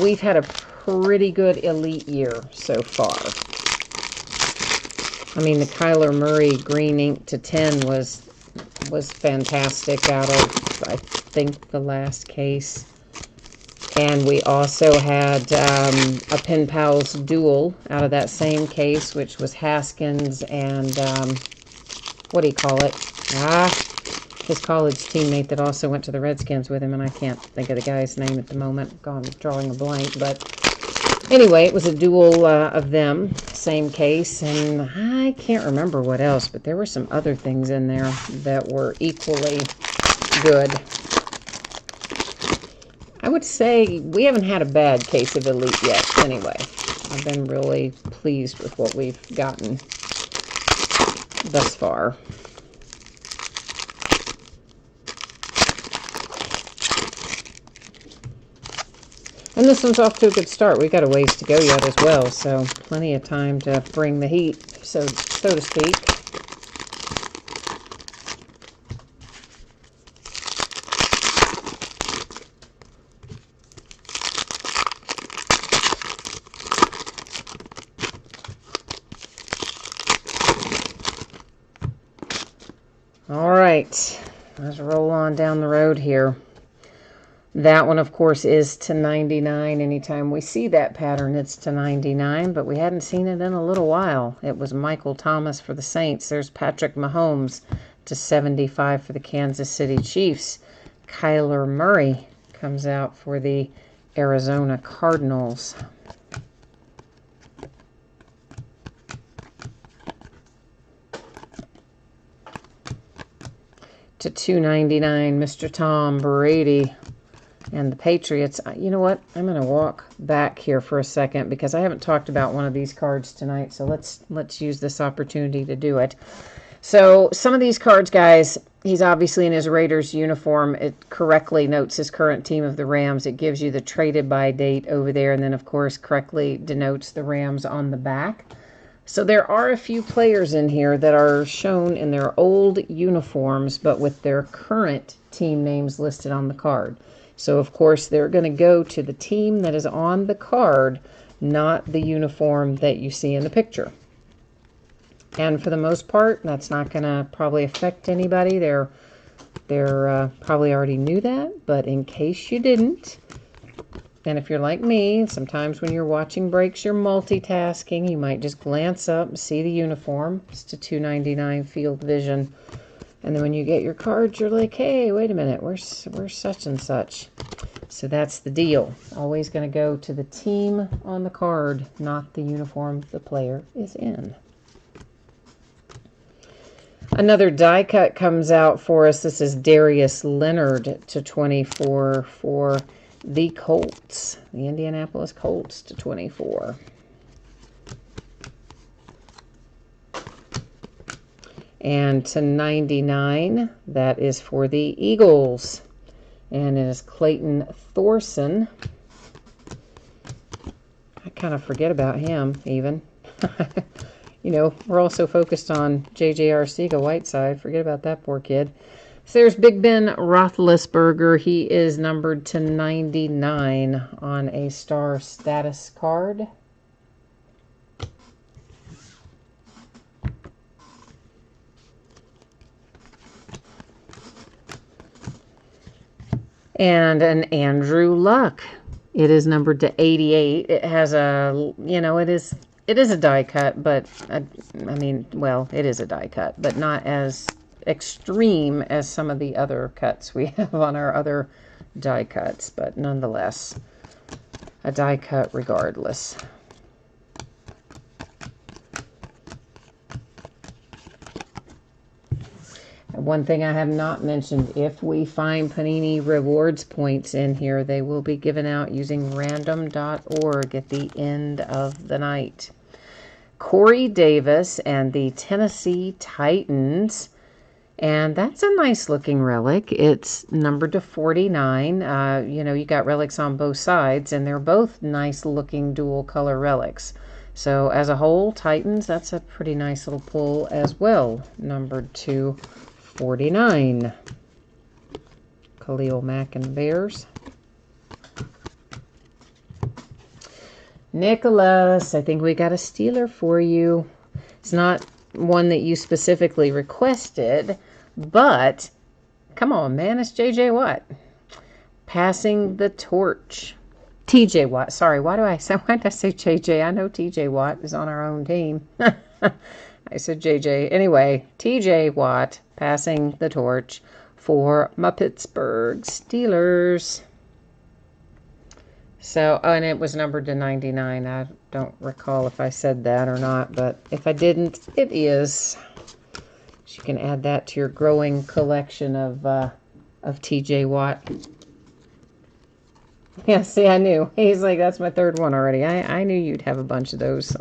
we've had a pretty good elite year so far. I mean, the Kyler Murray green ink to 10 was fantastic out of, I think, the last case. And we also had a Pen Pals duel out of that same case, which was Haskins and, what do you call it? His college teammate that also went to the Redskins with him, and I can't think of the guy's name at the moment. I'm drawing a blank, but anyway, it was a duel of them, same case, and I can't remember what else, but there were some other things in there that were equally good. I would say we haven't had a bad case of Elite yet, anyway. I've been really pleased with what we've gotten thus far. And this one's off to a good start. We've got a ways to go yet as well, so plenty of time to bring the heat, so to speak. All right, let's roll on down the road here. That one, of course, is to 99. Anytime we see that pattern, it's to 99, but we hadn't seen it in a little while. It was Michael Thomas for the Saints. There's Patrick Mahomes to 75 for the Kansas City Chiefs. Kyler Murray comes out for the Arizona Cardinals. To 299, Mr. Tom Brady and the Patriots. You know what? I'm going to walk back here for a second because I haven't talked about one of these cards tonight. So let's use this opportunity to do it. So some of these cards, guys, he's obviously in his Raiders uniform. It correctly notes his current team of the Rams. It gives you the traded by date over there. And then, of course, correctly denotes the Rams on the back. So there are a few players in here that are shown in their old uniforms, but with their current team names listed on the card. So, of course, they're going to go to the team that is on the card, not the uniform that you see in the picture. And for the most part, that's not going to probably affect anybody. They're probably already knew that, but in case you didn't, and if you're like me, sometimes when you're watching breaks, you're multitasking. You might just glance up and see the uniform. It's to $2.99 Field Vision. And then when you get your cards, you're like, hey, wait a minute, where's such and such? So that's the deal. Always going to go to the team on the card, not the uniform the player is in. Another die cut comes out for us. This is Darius Leonard to 24 for the Colts. The Indianapolis Colts to 24. And to 99, that is for the Eagles. And it is Clayton Thorson. I kind of forget about him, even. You know, we're also focused on J.J. Arcega-Whiteside. Forget about that poor kid. So there's Big Ben Roethlisberger. He is numbered to 99 on a star status card. And an Andrew Luck. It is numbered to 88. It has a, you know, it is a die cut, but, I mean, well, it is a die cut, but not as extreme as some of the other cuts we have on our other die cuts, but nonetheless, a die cut regardless. One thing I have not mentioned, if we find Panini Rewards points in here, they will be given out using random.org at the end of the night. Corey Davis and the Tennessee Titans. And that's a nice looking relic. It's numbered to 49. You know, you got relics on both sides, and they're both nice looking dual color relics. So as a whole, Titans, that's a pretty nice little pull as well. Numbered to 49. Khalil Mack and Bears. Nicholas, I think we got a Steeler for you. It's not one that you specifically requested, but come on, man, it's J.J. Watt. Passing the torch. T.J. Watt. Sorry, why did I say J.J.? I know T.J. Watt is on our own team. I said J.J. Anyway, T.J. Watt passing the torch for my Pittsburgh Steelers. So, and it was numbered to 99. I don't recall if I said that or not, but if I didn't, it is. So you can add that to your growing collection of T.J. Watt. Yeah, see, I knew. He's like, that's my third one already. I knew you'd have a bunch of those.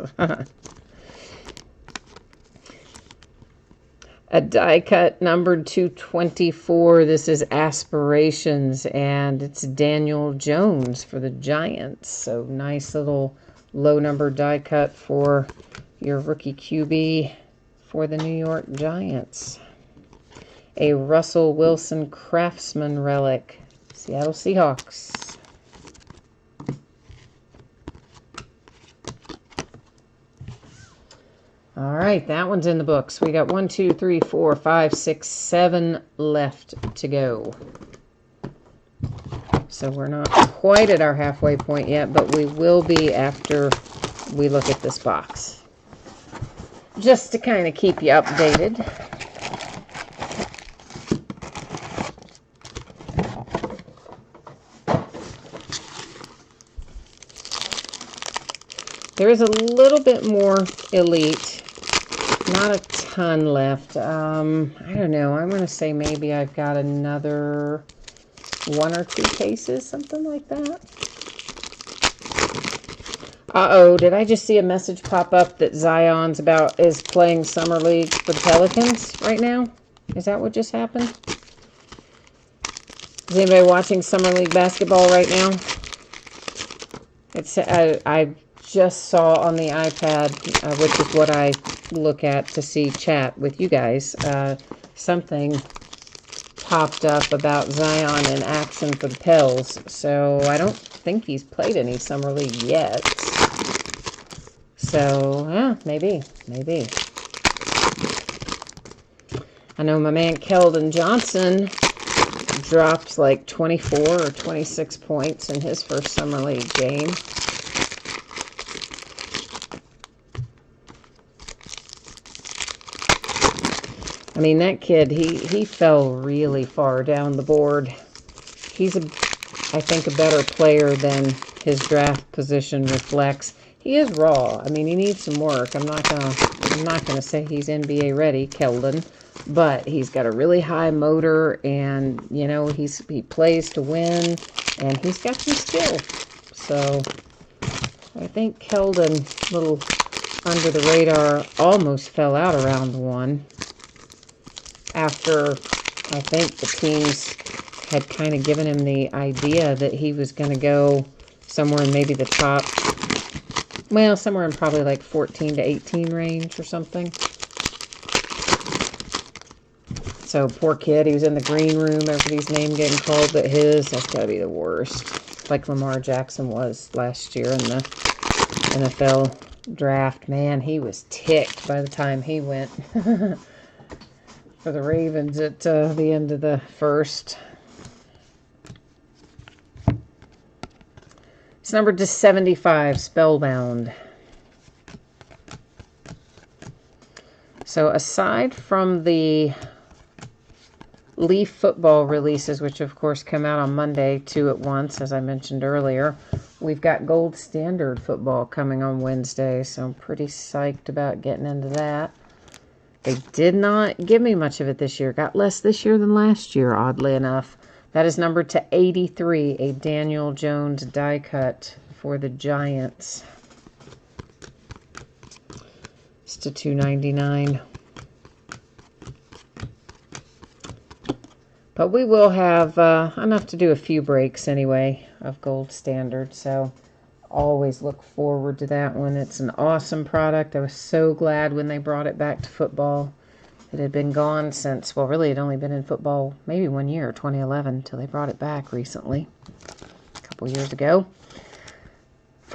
A die cut numbered 224. This is Aspirations, and it's Daniel Jones for the Giants. So nice little low number die cut for your rookie QB for the New York Giants. A Russell Wilson Craftsman relic, Seattle Seahawks. All right, that one's in the books. We got 1, 2, 3, 4, 5, 6, 7 left to go. So we're not quite at our halfway point yet, but we will be after we look at this box. Just to kind of keep you updated. There is a little bit more Elite. Not a ton left. I don't know. I'm going to say maybe I've got another 1 or 2 cases, something like that. Uh-oh, did I just see a message pop up that Zion's is playing Summer League for the Pelicans right now? Is that what just happened? Is anybody watching Summer League basketball right now? It's I just saw on the iPad, which is what I look at to see chat with you guys, something popped up about Zion in action for the Pels. So I don't think he's played any Summer League yet. So, yeah, maybe. I know my man Keldon Johnson dropped like 24 or 26 points in his first Summer League game. I mean, that kid, he fell really far down the board. He's, I think, a better player than his draft position reflects. He is raw. I mean, he needs some work. I'm not gonna say he's NBA ready, Keldon, but he's got a really high motor, and you know he plays to win, and he's got some skill. So I think Keldon, little under the radar, almost fell out of round 1. After I think the teams had kind of given him the idea that he was going to go somewhere in maybe the top, well, somewhere in probably like 14 to 18 range or something. So poor kid, he was in the green room, everybody's name getting called but his. That's got to be the worst. Like Lamar Jackson was last year in the NFL draft. Man, he was ticked by the time he went. For the Ravens at the end of the first. It's numbered to 75, Spellbound. So aside from the Leaf football releases, which of course come out on Monday, 2 at once, as I mentioned earlier, we've got Gold Standard football coming on Wednesday, so I'm pretty psyched about getting into that. They did not give me much of it this year. Got less this year than last year, oddly enough. That is numbered to 83, a Daniel Jones die cut for the Giants. It's to 299. But we will have enough to do a few breaks anyway of Gold Standard, so always look forward to that one. It's an awesome product. I was so glad when they brought it back to football. It had been gone since, well, really, it had only been in football maybe 1 year, 2011, until they brought it back recently, a couple years ago.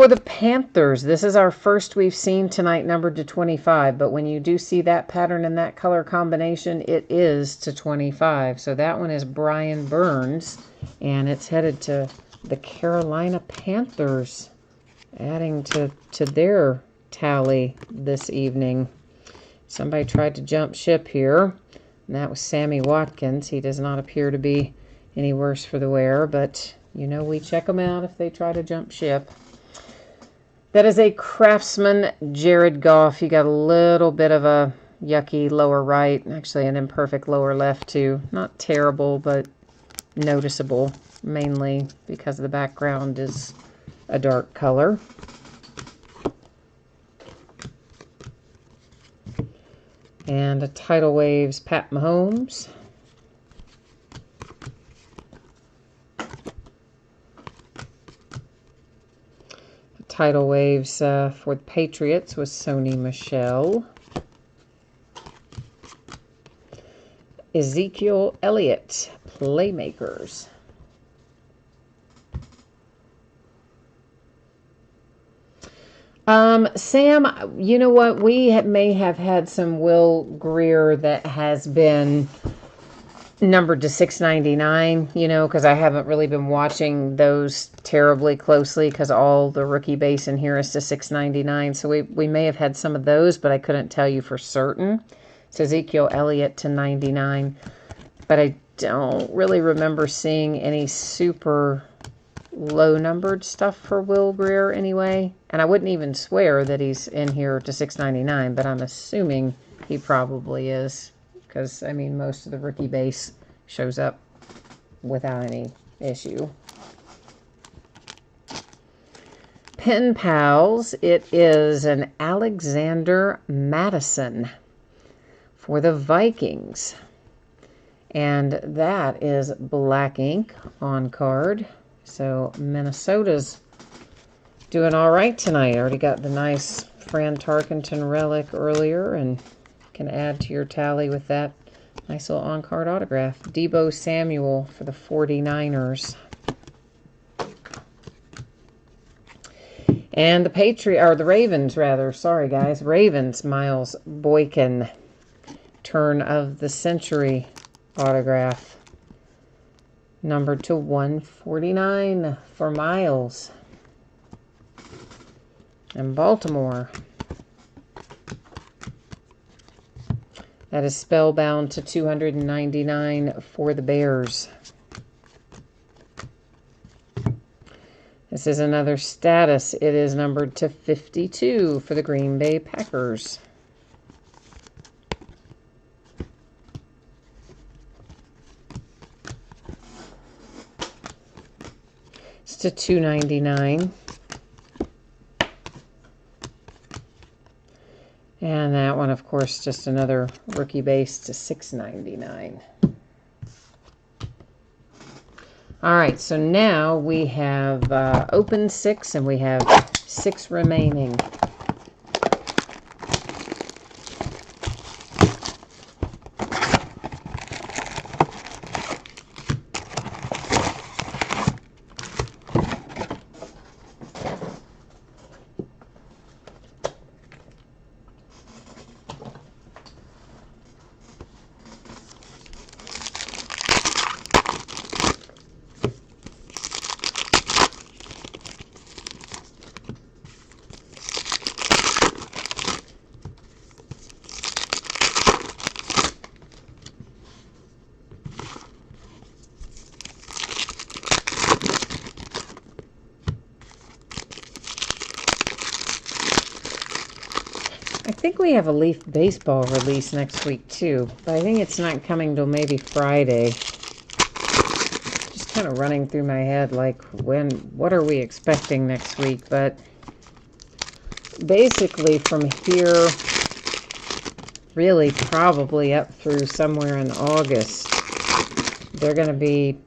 For the Panthers, this is our first we've seen tonight numbered to 25, but when you do see that pattern and that color combination, it is to 25. So that one is Brian Burns, and it's headed to the Carolina Panthers, adding to their tally this evening. Somebody tried to jump ship here, and that was Sammy Watkins. He does not appear to be any worse for the wear, but you know we check them out if they try to jump ship. That is a Craftsman Jared Goff. You got a little bit of a yucky lower right, actually an imperfect lower left too. Not terrible, but noticeable, mainly because the background is a dark color. And a Tidal Waves Pat Mahomes. Tidal Waves for the Patriots with Sony Michel. Ezekiel Elliott, Playmakers. Sam, you know what? We may have had some Will Grier that has been numbered to 699, you know, because I haven't really been watching those terribly closely because all the rookie base in here is to 699. So we may have had some of those, but I couldn't tell you for certain. It's Ezekiel Elliott to 99, but I don't really remember seeing any super low numbered stuff for Will Grier anyway. And I wouldn't even swear that he's in here to 699, but I'm assuming he probably is. Because, I mean, most of the rookie base shows up without any issue. Pen Pals, it is an Alexander Madison for the Vikings. And that is black ink on card. So Minnesota's doing all right tonight. Already got the nice Fran Tarkenton relic earlier, and can add to your tally with that nice little on-card autograph. Deebo Samuel for the 49ers. And the Ravens, rather. Sorry, guys. Ravens, Miles Boykin. Turn of the Century autograph. Numbered to 149 for Miles. And Baltimore. That is Spellbound to 299 for the Bears. This is another status. It is numbered to 52 for the Green Bay Packers. It's to 299. And that one, of course, just another rookie base to 699. All right, so now we have opened 6, and we have 6 remaining. I think we have a Leaf baseball release next week too, but I think it's not coming till maybe Friday. Just kind of running through my head like what are we expecting next week? But basically from here, really probably up through somewhere in August, they're going to be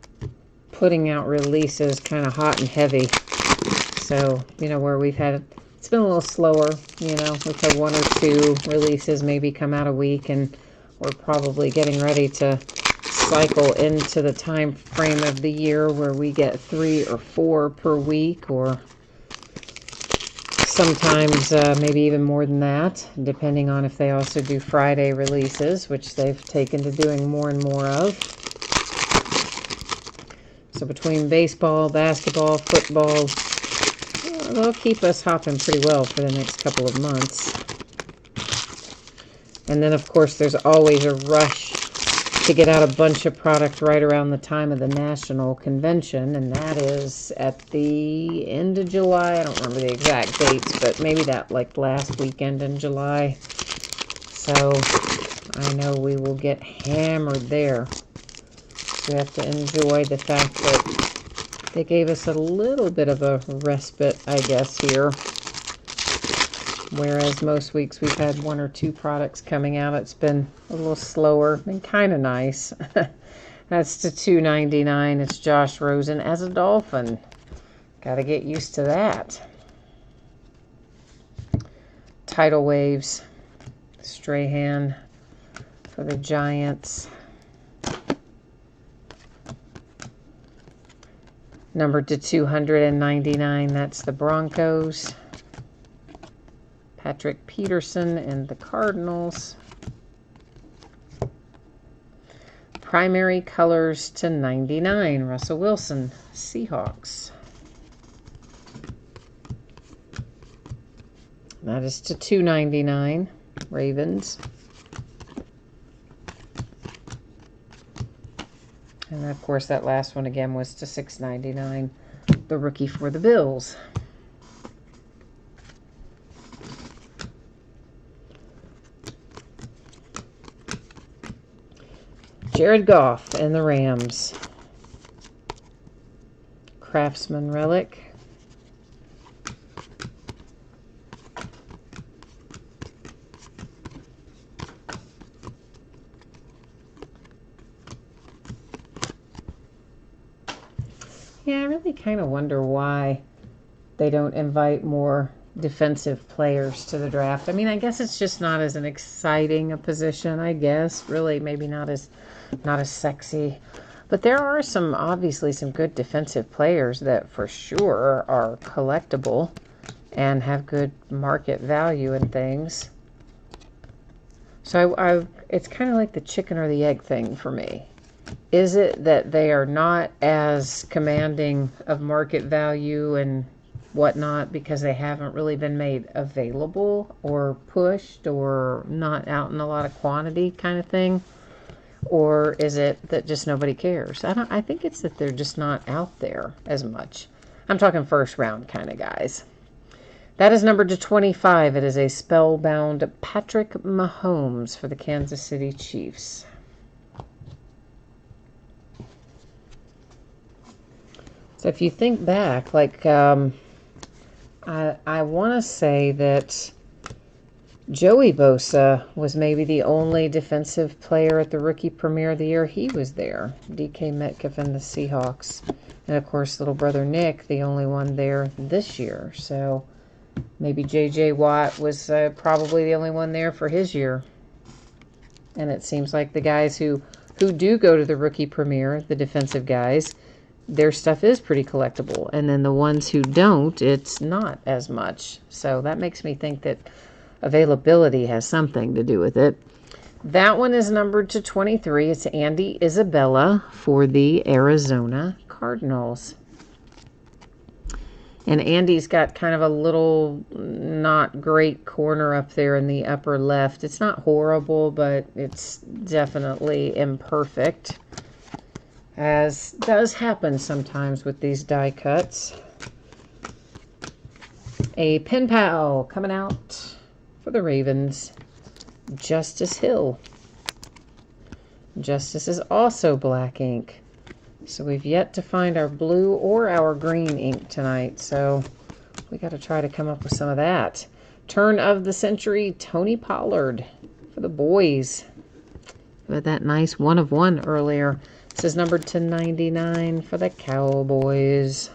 putting out releases kind of hot and heavy. So, you know, where it's been a little slower, you know, we've had 1 or 2 releases maybe come out a week, and we're probably getting ready to cycle into the time frame of the year where we get 3 or 4 per week, or Sometimes maybe even more than that, depending on if they also do Friday releases, which they've taken to doing more and more of. So between baseball, basketball, football, they'll keep us hopping pretty well for the next couple of months. And then, of course, there's always a rush to get out a bunch of product right around the time of the National Convention, and that is at the end of July. I don't remember the exact dates, but maybe that like last weekend in July. So I know we will get hammered there. So we have to enjoy the fact that they gave us a little bit of a respite, I guess, here. Whereas most weeks we've had 1 or 2 products coming out. It's been a little slower. Been kind of nice. That's to $2.99. It's Josh Rosen as a Dolphin. Got to get used to that. Tidal Waves. Strahan for the Giants. Numbered to $299. That's the Broncos. Patrick Peterson and the Cardinals. Primary colors to $99. Russell Wilson, Seahawks. That is to $2.99. Ravens. And of course that last one again was to $6.99. The rookie for the Bills. Jared Goff and the Rams. Craftsman Relic. Yeah, I really kind of wonder why they don't invite more defensive players to the draft. I mean, I guess it's just not as an exciting a position, I guess. Really, maybe not as sexy. But there are obviously some good defensive players that for sure are collectible and have good market value and things. So it's kind of like the chicken or the egg thing for me. Is it that they are not as commanding of market value and whatnot because they haven't really been made available or pushed or not out in a lot of quantity kind of thing? Or is it that just nobody cares? I think it's that they're just not out there as much. I'm talking first round kind of guys. That is numbered to 25. It is a spellbound Patrick Mahomes for the Kansas City Chiefs. So if you think back, like I want to say that Joey Bosa was maybe the only defensive player at the Rookie Premiere of the Year. He was there. DK Metcalf and the Seahawks. And, of course, little brother Nick, the only one there this year. So maybe J.J. Watt was probably the only one there for his year. And it seems like the guys who do go to the Rookie Premiere, the defensive guys, their stuff is pretty collectible. And then the ones who don't, it's not as much. So that makes me think that availability has something to do with it. That one is numbered to 23. It's Andy Isabella for the Arizona Cardinals. And Andy's got kind of a little not great corner up there in the upper left. It's not horrible, but it's definitely imperfect, as does happen sometimes with these die cuts. A pen pal coming out for the Ravens, Justice Hill. Justice is also black ink. So we've yet to find our blue or our green ink tonight. So we got to try to come up with some of that. Turn of the century, Tony Pollard for the boys. We had that nice 1 of 1 earlier. This is numbered to 99 for the Cowboys.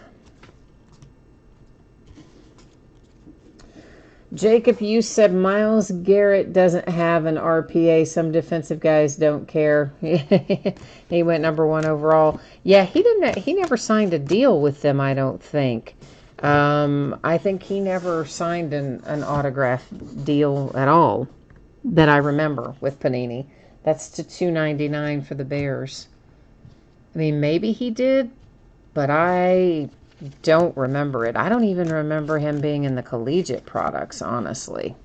Jacob, you said Myles Garrett doesn't have an RPA. Some defensive guys don't care. He went number 1 overall. Yeah, he never signed a deal with them, I don't think. I think he never signed an autograph deal at all that I remember with Panini. That's to $2.99 for the Bears. I mean, maybe he did, but I don't remember it. I don't even remember him being in the collegiate products, honestly.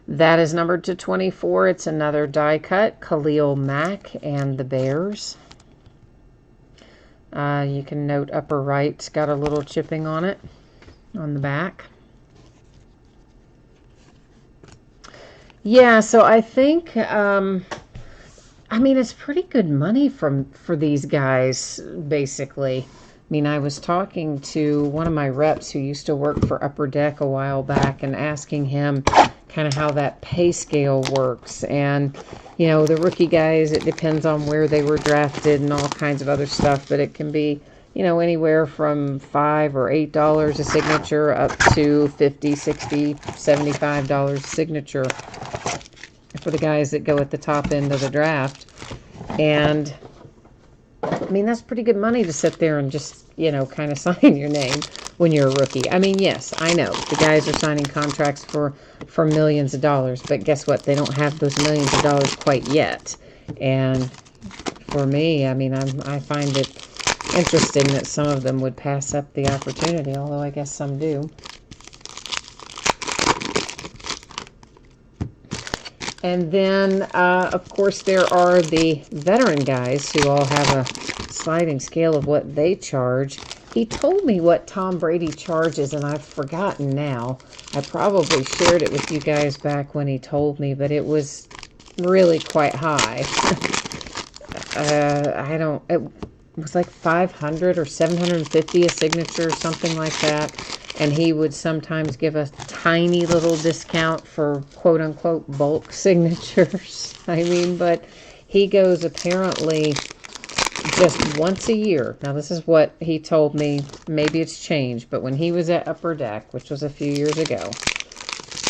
That is numbered to 24. It's another die cut, Khalil Mack and the Bears. You can note upper right, it's got a little chipping on it on the back. Yeah, so I think, I mean, it's pretty good money for these guys, basically. I mean, I was talking to one of my reps who used to work for Upper Deck a while back and asking him kind of how that pay scale works. And, you know, the rookie guys, it depends on where they were drafted and all kinds of other stuff, but it can be, you know, anywhere from $5 or $8 a signature up to $50, $60, $75 a signature for the guys that go at the top end of the draft. And I mean, that's pretty good money to sit there and just, you know, kind of sign your name when you're a rookie. I mean, yes, I know the guys are signing contracts for millions of dollars, but guess what? They don't have those millions of dollars quite yet. And for me, I mean, I find it interesting that some of them would pass up the opportunity, although I guess some do. And then, of course, there are the veteran guys who all have a sliding scale of what they charge. He told me what Tom Brady charges, and I've forgotten now. I probably shared it with you guys back when he told me, but it was really quite high. It was like 500 or 750 a signature or something like that. And he would sometimes give a tiny little discount for quote-unquote bulk signatures. I mean, but he goes apparently just once a year. Now, this is what he told me. Maybe it's changed, but when he was at Upper Deck, which was a few years ago,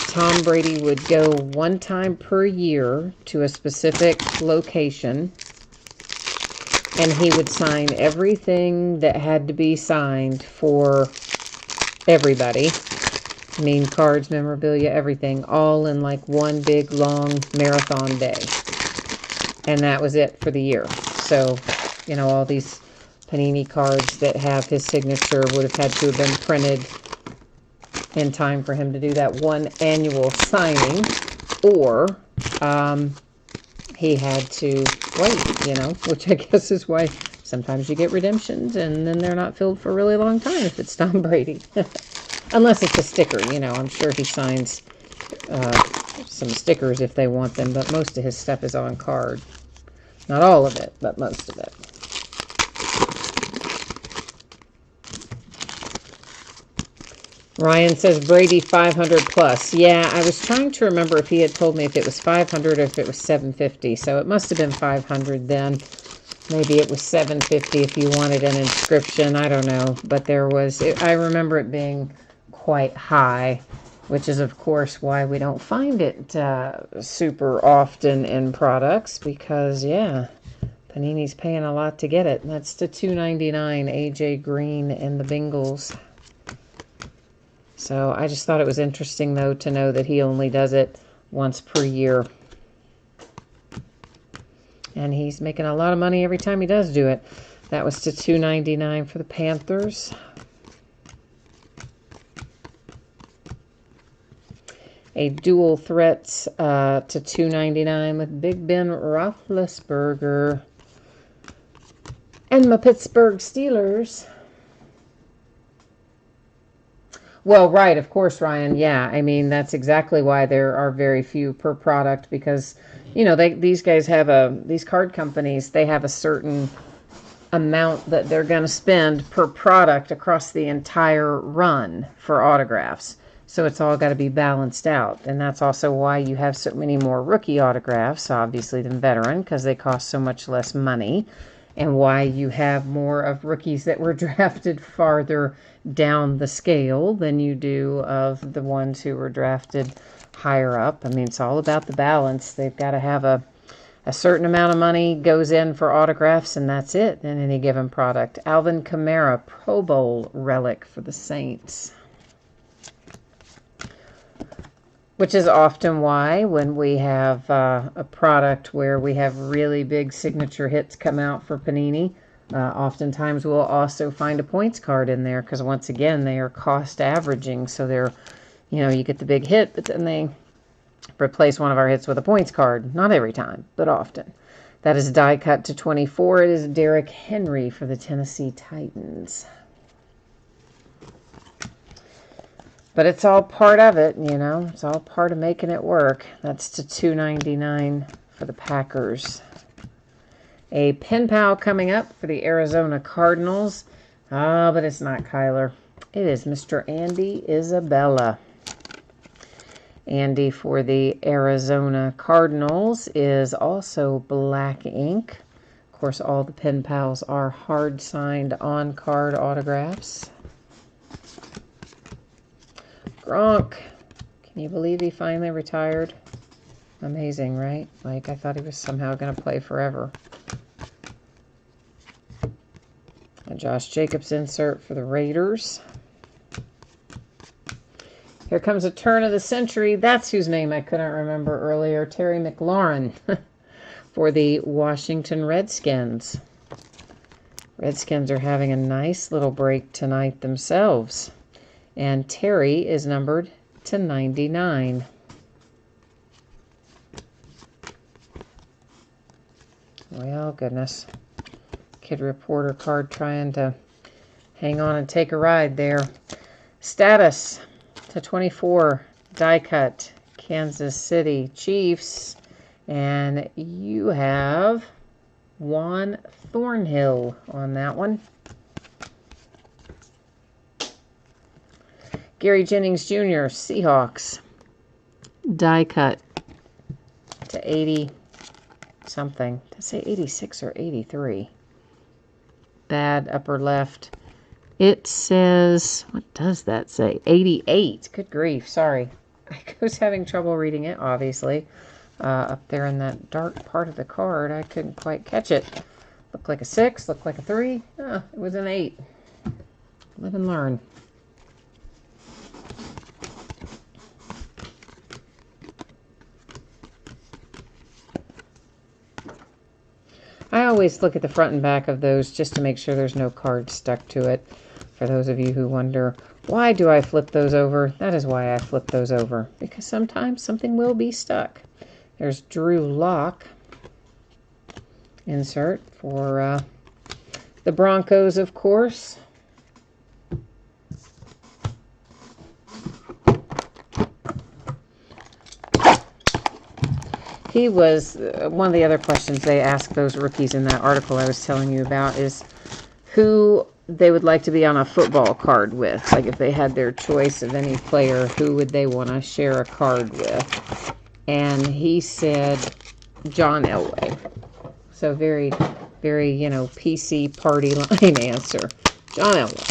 Tom Brady would go one time per year to a specific location, and he would sign everything that had to be signed for everybody. I mean, cards, memorabilia, everything, all in like one big long marathon day. And that was it for the year. So, you know, all these Panini cards that have his signature would have had to have been printed in time for him to do that one annual signing, or he had to wait, you know, which I guess is why sometimes you get redemptions and then they're not filled for a really long time if it's Tom Brady. Unless it's a sticker, you know, I'm sure he signs some stickers if they want them, but most of his stuff is on card. Not all of it, but most of it. Ryan says Brady 500 plus. Yeah, I was trying to remember if he had told me if it was 500 or if it was 750. So it must have been 500 then. Maybe it was 750 if you wanted an inscription. I don't know. But there was, I remember it being quite high, which is, of course, why we don't find it super often in products. Because, yeah, Panini's paying a lot to get it. And that's to $2.99, AJ Green and the Bengals. So I just thought it was interesting, though, to know that he only does it once per year. And he's making a lot of money every time he does do it. That was to $2.99 for the Panthers. A dual threats to $2.99 with Big Ben Roethlisberger. And my Pittsburgh Steelers. Well, right, of course, Ryan. Yeah, I mean, that's exactly why there are very few per product, because, you know, these guys have these card companies, they have a certain amount that they're going to spend per product across the entire run for autographs. So it's all got to be balanced out. And that's also why you have so many more rookie autographs, obviously, than veteran, because they cost so much less money. And why you have more of rookies that were drafted farther down the scale than you do of the ones who were drafted higher up. I mean, it's all about the balance. They've got to have a A certain amount of money goes in for autographs, and that's it in any given product. Alvin Kamara, Pro Bowl relic for the Saints. Which is often why when we have a product where we have really big signature hits come out for Panini, oftentimes we'll also find a points card in there because once again they are cost averaging. So they're, you get the big hit, but then they replace one of our hits with a points card. Not every time, but often. That is die cut to 24. It is Derrick Henry for the Tennessee Titans. But it's all part of it, It's all part of making it work. That's to $2.99 for the Packers. A pen pal coming up for the Arizona Cardinals. But it's not Kyler. It is Mr. Andy Isabella. Andy for the Arizona Cardinals is also black ink. Of course, all the pen pals are hard-signed on-card autographs. Gronk. Can you believe he finally retired? Amazing, right? Like, I thought he was somehow going to play forever. A Josh Jacobs insert for the Raiders. Here comes a turn of the century. That's whose name I couldn't remember earlier. Terry McLaurin for the Washington Redskins. Redskins are having a nice little break tonight themselves. And Terry is numbered to 99. Well, goodness. Kid Reporter card trying to hang on and take a ride there. Status to 24. Die cut. Kansas City Chiefs. And you have Juan Thornhill on that one. Gary Jennings Jr., Seahawks. Die cut to 80-something. Did I say 86 or 83? Bad upper left. It says, what does that say? 88. Good grief, sorry. I was having trouble reading it, obviously. Up there in that dark part of the card, I couldn't quite catch it. Looked like a 6, looked like a 3. It was an 8. Live and learn. I always look at the front and back of those just to make sure there's no card stuck to it. For those of you who wonder, why do I flip those over? That is why I flip those over. Because sometimes something will be stuck. There's Drew Lock insert for the Broncos, of course. He was, one of the other questions they asked those rookies in that article I was telling you about is who they would like to be on a football card with. Like if they had their choice of any player, who would they want to share a card with? And he said John Elway. So very, very, PC party line answer. John Elway.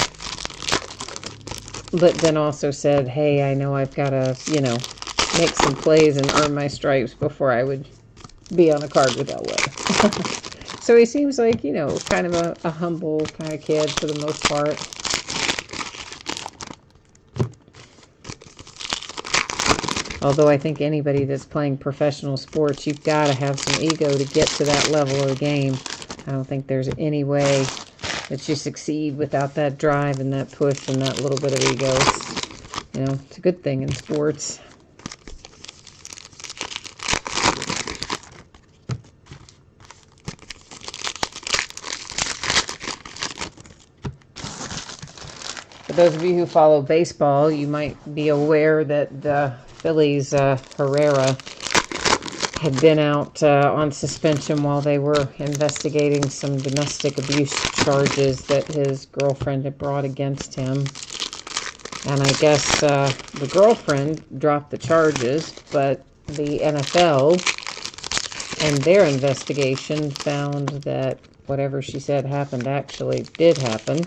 But then also said, hey, I know I've got to, make some plays and earn my stripes before I would be on a card with Elway. So he seems like, kind of a humble kind of kid for the most part. Although I think anybody that's playing professional sports, you've got to have some ego to get to that level of the game. I don't think there's any way that you succeed without that drive and that push and that little bit of ego. It's a good thing in sports. For those of you who follow baseball, you might be aware that the Phillies' Herrera had been out on suspension while they were investigating some domestic abuse charges that his girlfriend had brought against him. And I guess the girlfriend dropped the charges, but the NFL and their investigation found that whatever she said happened actually did happen.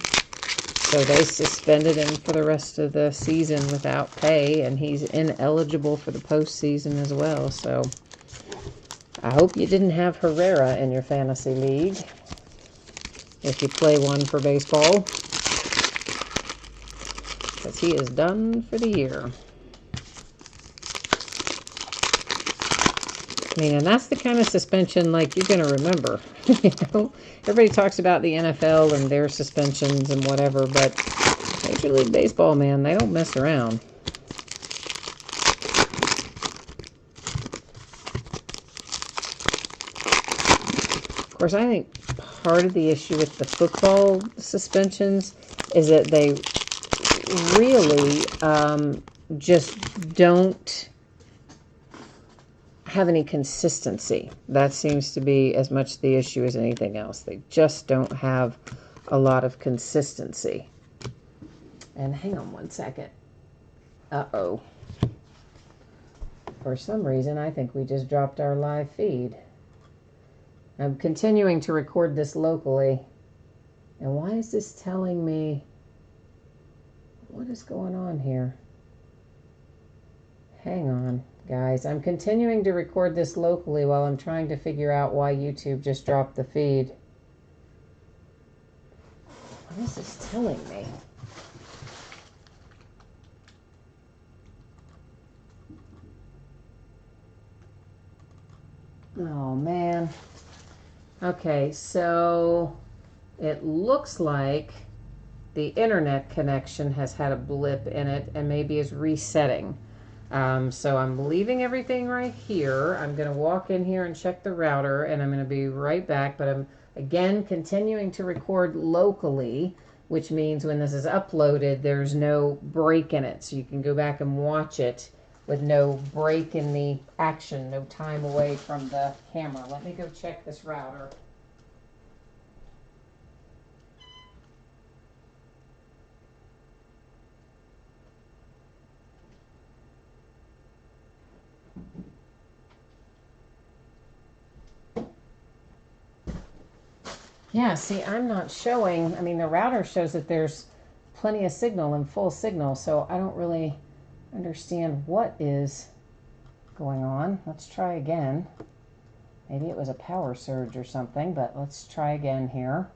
So they suspended him for the rest of the season without pay, and he's ineligible for the postseason as well. So I hope you didn't have Herrera in your fantasy league, if you play one for baseball, because he is done for the year. I mean, and that's the kind of suspension, like, you're going to remember. You know, everybody talks about the NFL and their suspensions and whatever, but Major League Baseball, man, they don't mess around. Of course, I think part of the issue with the football suspensions is that they really just don't have any consistency. That seems to be as much the issue as anything else. They just don't have a lot of consistency. And hang on one second. Uh-oh. For some reason, I think we just dropped our live feed. I'm continuing to record this locally. And why is this telling me... What is going on here? Hang on, guys. I'm continuing to record this locally while I'm trying to figure out why YouTube just dropped the feed. What is this telling me? Oh, man. Okay, so it looks like the internet connection has had a blip in it and maybe is resetting. So I'm leaving everything right here. I'm going to walk in here and check the router, and I'm going to be right back. But I'm, again, continuing to record locally, which means when this is uploaded, there's no break in it. So you can go back and watch it with no break in the action, no time away from the camera. Let me go check this router. Yeah, see, I'm not showing, I mean, the router shows that there's plenty of signal and full signal, so I don't really understand what is going on. Let's try again. Maybe it was a power surge or something, but let's try again here.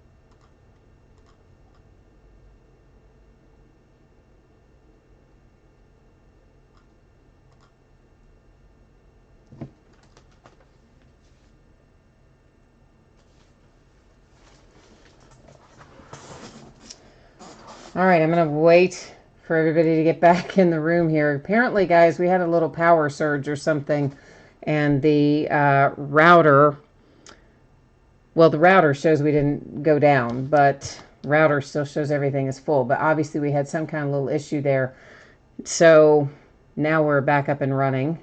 All right, I'm going to wait for everybody to get back in the room here. Apparently, guys, we had a little power surge or something, and the router, well, the router shows we didn't go down, but router still shows everything is full. But obviously, we had some kind of little issue there. So now we're back up and running.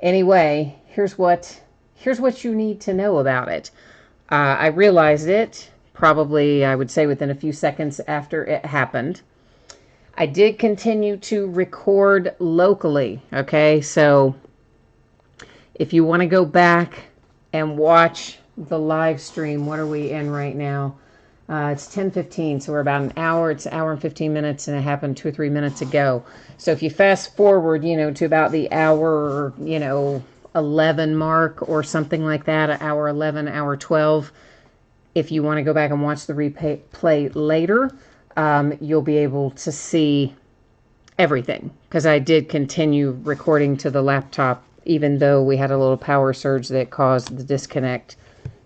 Anyway, here's what you need to know about it. I realized it probably, I would say, within a few seconds after it happened. I did continue to record locally, okay? So if you want to go back and watch the live stream, what are we in right now? It's 10:15, so we're about an hour. It's an hour and 15 minutes, and it happened 2 or 3 minutes ago. So if you fast forward, to about the hour, 11 mark or something like that, hour 11, hour 12, if you want to go back and watch the replay later, you'll be able to see everything, because I did continue recording to the laptop, even though we had a little power surge that caused the disconnect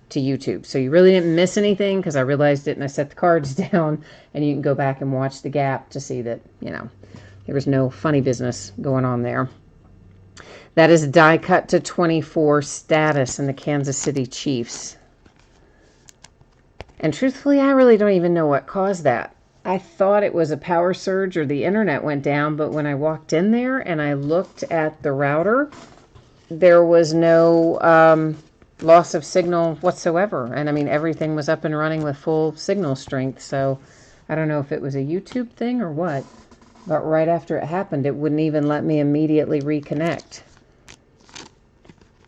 to YouTube. So you really didn't miss anything, because I realized it and I set the cards down, and you can go back and watch the gap to see that, there was no funny business going on there. That is die cut to 24 status in the Kansas City Chiefs. And truthfully, I really don't even know what caused that. I thought it was a power surge or the internet went down, but when I walked in there and I looked at the router, there was no loss of signal whatsoever. And I mean, everything was up and running with full signal strength. So I don't know if it was a YouTube thing or what, but right after it happened, it wouldn't even let me immediately reconnect.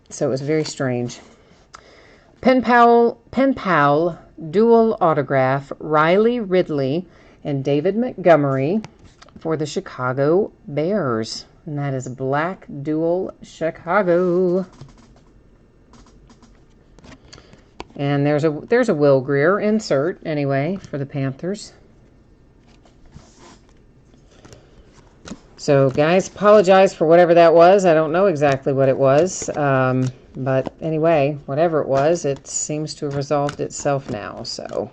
So it was very strange. Pen Pal dual autograph, Riley Ridley and David Montgomery for the Chicago Bears. And that is Black Dual Chicago. And there's a Will Greer insert anyway for the Panthers. So guys, apologize for whatever that was. I don't know exactly what it was. But anyway, whatever it was, it seems to have resolved itself now. So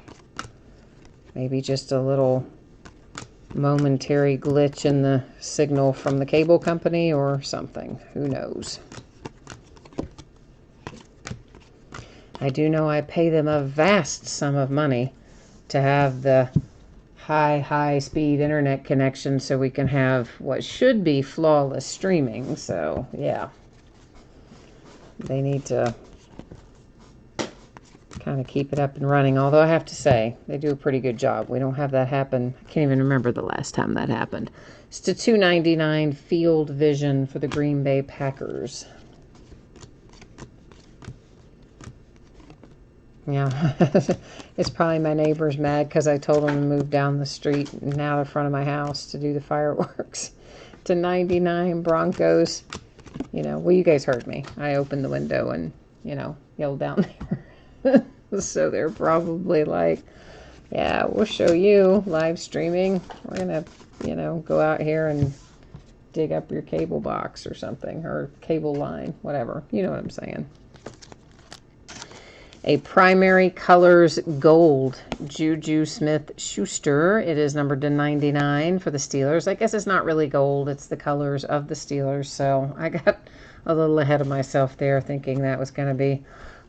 maybe just a little momentary glitch in the signal from the cable company or something. Who knows? I do know I pay them a vast sum of money to have the high speed internet connection so we can have what should be flawless streaming. So yeah, they need to kind of keep it up and running, although I have to say they do a pretty good job. We don't have that happen. I can't even remember the last time that happened. It's to $2.99 Field Vision for the Green Bay Packers. Yeah, it's probably my neighbors mad because I told them to move down the street and out of front of my house to do the fireworks. To 99 Broncos. You know, well, you guys heard me. I opened the window and, you know, yelled down there. So they're probably like, yeah, we'll show you live streaming. We're going to, you know, go out here and dig up your cable box or something, or cable line, whatever. You know what I'm saying. A Primary Colors Gold Juju Smith-Schuster. It is numbered to 99 for the Steelers. I guess it's not really gold. It's the colors of the Steelers. So I got a little ahead of myself there thinking that was going to be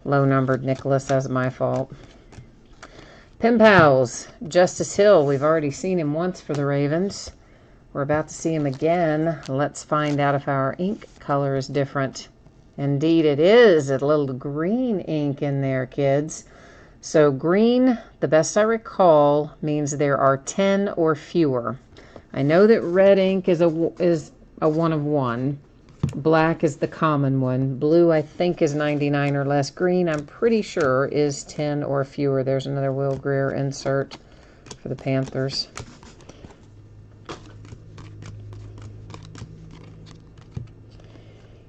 low-numbered. Nicholas, that's my fault. Pen Pals, Justice Hill. We've already seen him once for the Ravens. We're about to see him again. Let's find out if our ink color is different. Indeed it is. A little green ink in there, kids. So green, the best I recall, means there are 10 or fewer. I know that red ink is a 1 of 1. Black is the common one. Blue, I think, is 99 or less. Green, I'm pretty sure, is 10 or fewer. There's another Will Greer insert for the Panthers.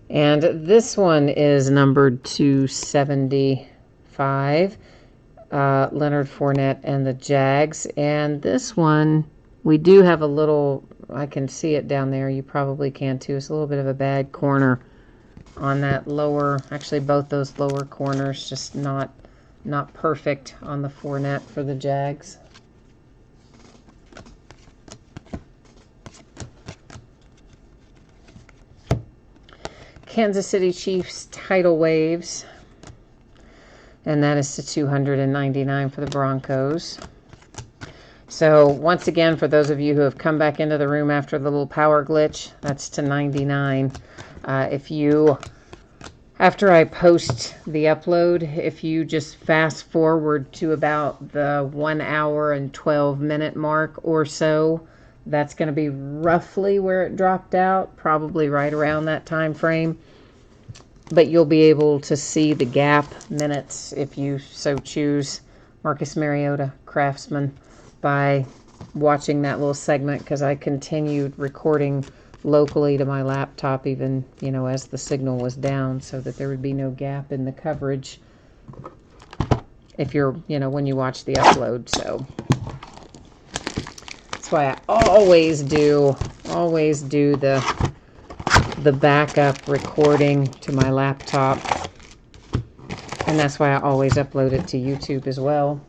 And this one is numbered 275, Leonard Fournette and the Jags. And this one, we do have a little, I can see it down there. You probably can too. It's a little bit of a bad corner on that lower, actually both those lower corners, just not perfect on the Fournette for the Jags. Kansas City Chiefs Tidal Waves, and that is to 299 for the Broncos. So once again, for those of you who have come back into the room after the little power glitch, that's to 99. If you, after I post the upload, if you just fast forward to about the 1 hour and 12 minute mark or so, that's going to be roughly where it dropped out, probably right around that time frame. But you'll be able to see the gap minutes if you so choose. Marcus Mariota, Craftsman, by watching that little segment, because I continued recording locally to my laptop even, you know, as the signal was down, so that there would be no gap in the coverage if you're, you know, when you watch the upload. So that's why I always do the backup recording to my laptop, and that's why I always upload it to YouTube as well.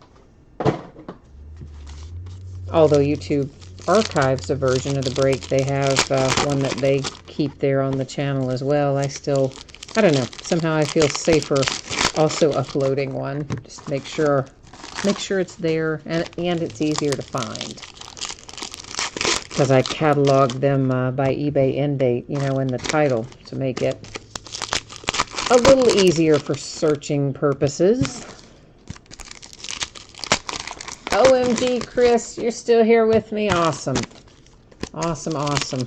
Although YouTube archives a version of the break, they have one that they keep there on the channel as well. I don't know, somehow I feel safer also uploading one. Just make sure it's there, and it's easier to find, because I catalog them by eBay end date, you know, in the title, to make it a little easier for searching purposes. OMG, Chris, you're still here with me. Awesome. Awesome, awesome.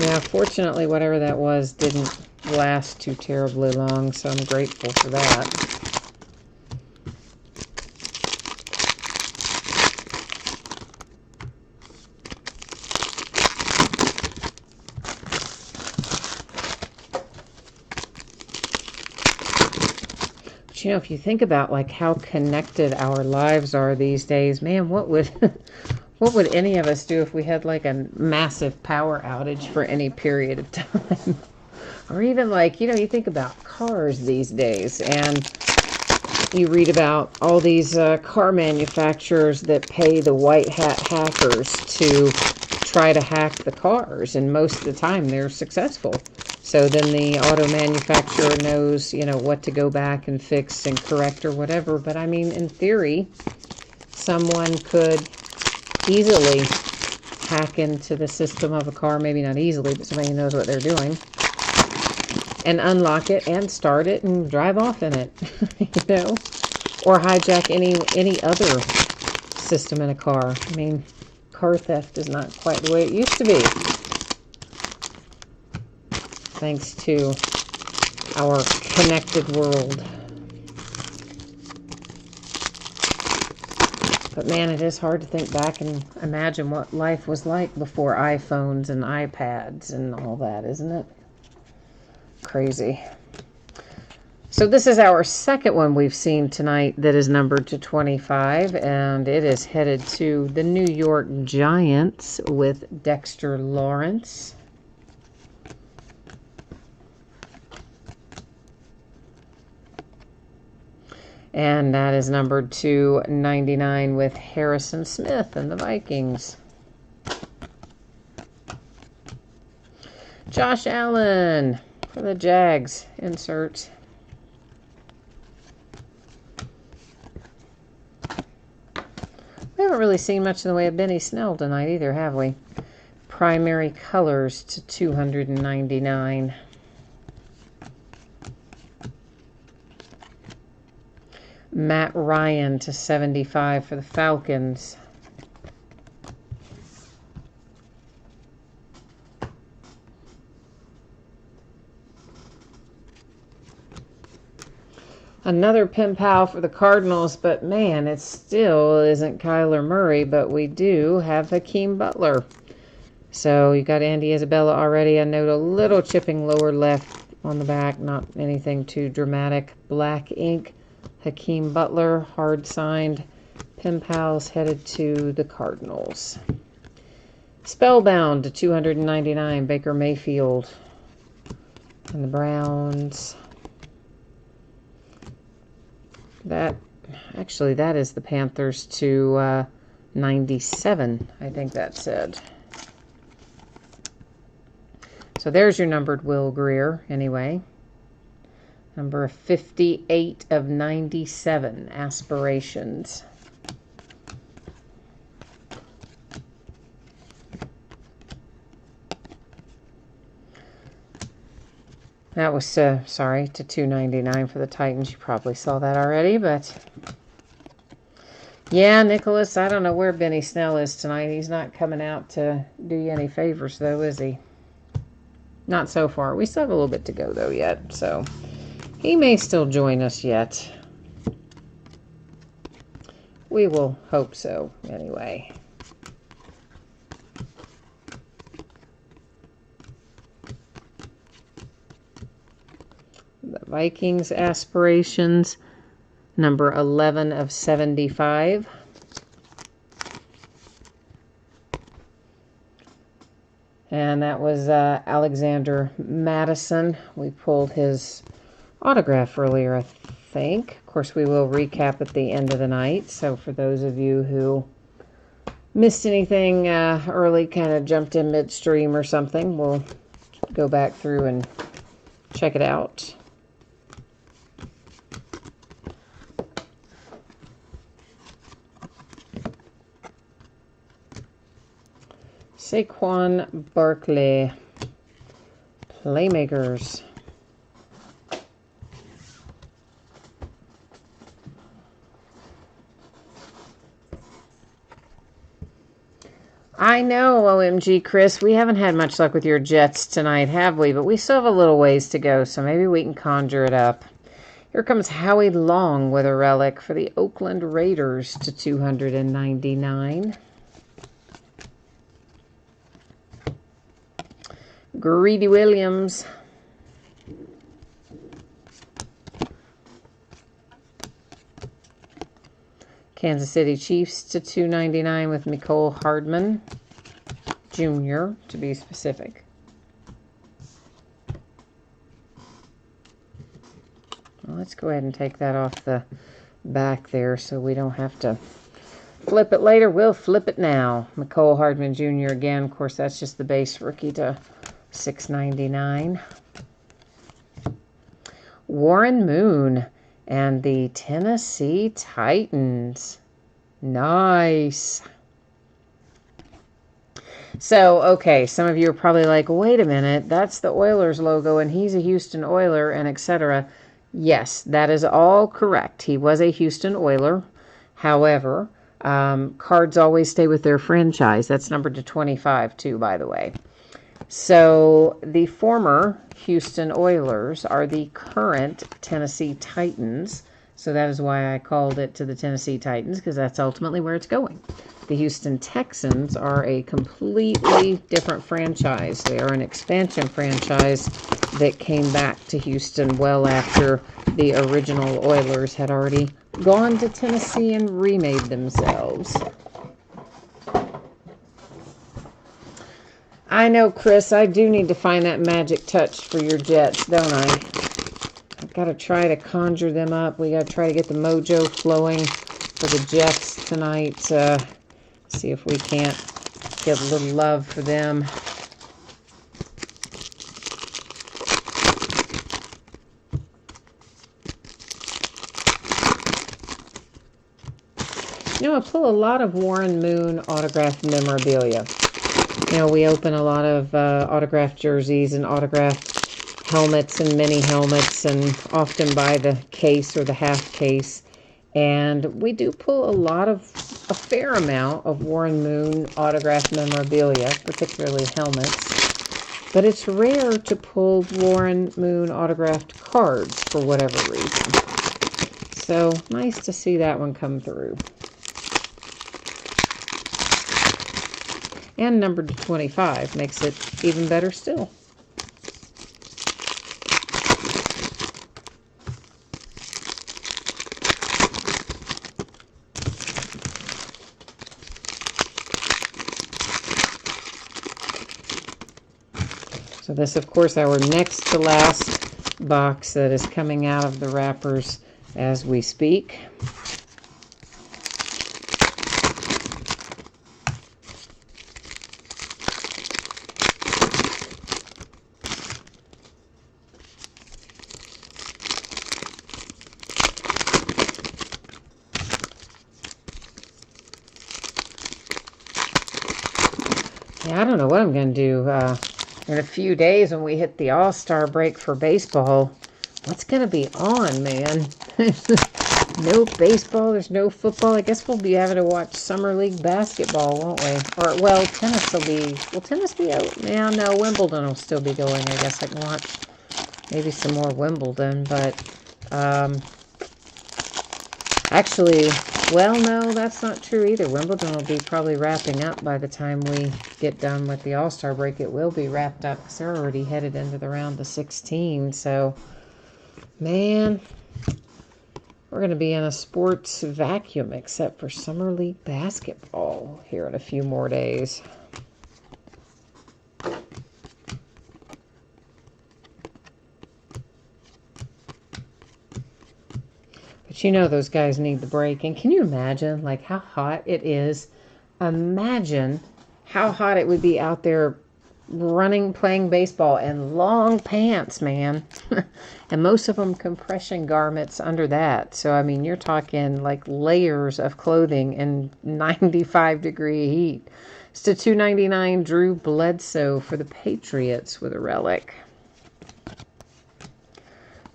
Yeah, fortunately, whatever that was didn't last too terribly long, so I'm grateful for that. But, you know, if you think about, like, how connected our lives are these days, man, what would what would any of us do if we had, like, a massive power outage for any period of time? Or even, like, you know, you think about cars these days, and you read about all these car manufacturers that pay the white hat hackers to try to hack the cars, and most of the time they're successful. So then the auto manufacturer knows, you know, what to go back and fix and correct or whatever. But I mean, in theory, someone could easily hack into the system of a car, maybe not easily, but somebody who knows what they're doing, and unlock it and start it and drive off in it, you know, or hijack any other system in a car. I mean, car theft is not quite the way it used to be, thanks to our connected world. But man, it is hard to think back and imagine what life was like before iPhones and iPads and all that, isn't it? Crazy. So this is our second one we've seen tonight that is numbered to 25, and it is headed to the New York Giants with Dexter Lawrence. And that is numbered to 99 with Harrison Smith and the Vikings. Josh Allen for the Jags. Insert. We haven't really seen much in the way of Benny Snell tonight either, have we? Primary colors to 299. Matt Ryan to 75 for the Falcons. Another pen pal for the Cardinals, but man, it still isn't Kyler Murray, but we do have Hakeem Butler. So you got Andy Isabella already. I note a little chipping lower left on the back, not anything too dramatic. Black ink, Hakeem Butler, hard signed. Pen pals headed to the Cardinals. Spellbound to 299, Baker Mayfield and the Browns. That is the Panthers to 97, I think that said. So there's your numbered Will Grier, anyway. Number 58 of 97, Aspirations. That was, sorry, to 299 for the Titans. You probably saw that already, but yeah, Nicholas, I don't know where Benny Snell is tonight. He's not coming out to do you any favors, though, is he? Not so far. We still have a little bit to go, though, yet, so he may still join us yet. We will hope so, anyway. The Vikings Aspirations, number 11 of 75. And that was Alexander Madison. We pulled his autograph earlier, I think. Of course, we will recap at the end of the night. So for those of you who missed anything early, kind of jumped in midstream or something, we'll go back through and check it out. Saquon Barkley, Playmakers. I know, OMG, Chris, we haven't had much luck with your Jets tonight, have we? But we still have a little ways to go, so maybe we can conjure it up. Here comes Howie Long with a relic for the Oakland Raiders to 299. Greedy Williams. Kansas City Chiefs to 299 with Mecole Hardman Jr., to be specific. Well, let's go ahead and take that off the back there so we don't have to flip it later. We'll flip it now. Mecole Hardman Jr. again. Of course, that's just the base rookie to $6.99. Warren Moon and the Tennessee Titans. Nice. So, okay, some of you are probably like, wait a minute, that's the Oilers logo and he's a Houston Oiler and etc. Yes, that is all correct. He was a Houston Oiler. However, cards always stay with their franchise. That's numbered to 25 too, by the way. So the former Houston Oilers are the current Tennessee Titans. So that is why I called it to the Tennessee Titans, because that's ultimately where it's going. The Houston Texans are a completely different franchise. They are an expansion franchise that came back to Houston well after the original Oilers had already gone to Tennessee and remade themselves. I know, Chris, I do need to find that magic touch for your Jets, don't I? I've got to try to conjure them up. We got to try to get the mojo flowing for the Jets tonight. See if we can't get a little love for them. You know, I pull a lot of Warren Moon autographed memorabilia. You know, we open a lot of autographed jerseys and autographed helmets and mini helmets, and often buy the case or the half case. And we do pull a fair amount of Warren Moon autographed memorabilia, particularly helmets. But it's rare to pull Warren Moon autographed cards for whatever reason. So nice to see that one come through. And numbered to 25 makes it even better still. So this, of course, our next to last box that is coming out of the wrappers as we speak. Yeah, I don't know what I'm going to do in a few days when we hit the All-Star break for baseball. What's going to be on, man? No baseball, there's no football. I guess we'll be having to watch Summer League basketball, won't we? Or, well, tennis will tennis be out? Yeah, no, Wimbledon will still be going. I guess I can watch maybe some more Wimbledon, but actually, well, no, that's not true either. Wimbledon will be probably wrapping up by the time we get done with the All-Star break. It will be wrapped up because they're already headed into the round of 16. So, man, we're going to be in a sports vacuum except for Summer League basketball here in a few more days. But you know those guys need the break. And can you imagine, like, how hot it is? Imagine how hot it would be out there running, playing baseball in long pants, man. And most of them compression garments under that. So, I mean, you're talking like layers of clothing in 95-degree heat. It's to $2.99 Drew Bledsoe for the Patriots with a relic. I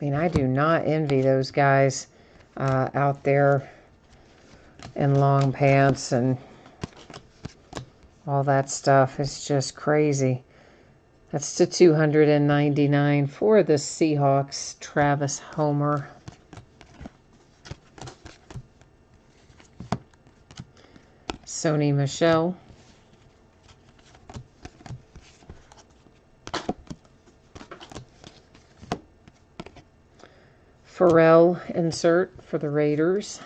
mean, I do not envy those guys out there in long pants and all that stuff. It's just crazy. That's to $299 for the Seahawks, Travis Homer. Sony Michel. Pharrell insert for the Raiders.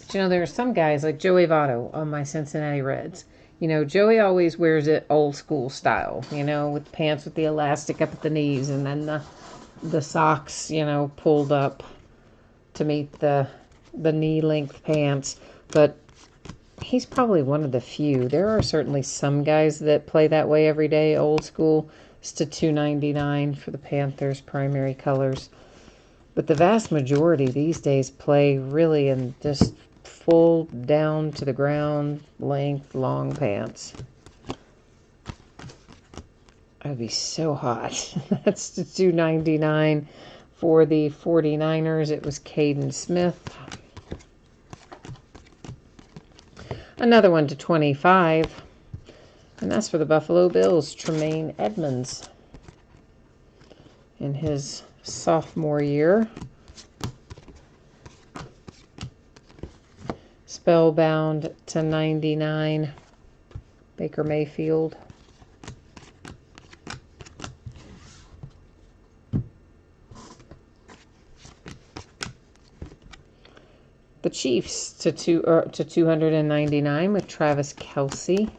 But you know, there are some guys like Joey Votto on my Cincinnati Reds. You know, Joey always wears it old school style, you know, with pants with the elastic up at the knees and then the socks, you know, pulled up to meet the knee length pants. But he's probably one of the few. There are certainly some guys that play that way every day, old school. It's to $2.99 for the Panthers' primary colors. But the vast majority these days play really in just full down to the ground length long pants. That would be so hot. That's to $2.99 for the 49ers. It was Caden Smith. Another one to $25. And that's for the Buffalo Bills, Tremaine Edmonds. In his sophomore year. Spellbound to $99. Baker Mayfield. The Chiefs to $299 with Travis Kelce.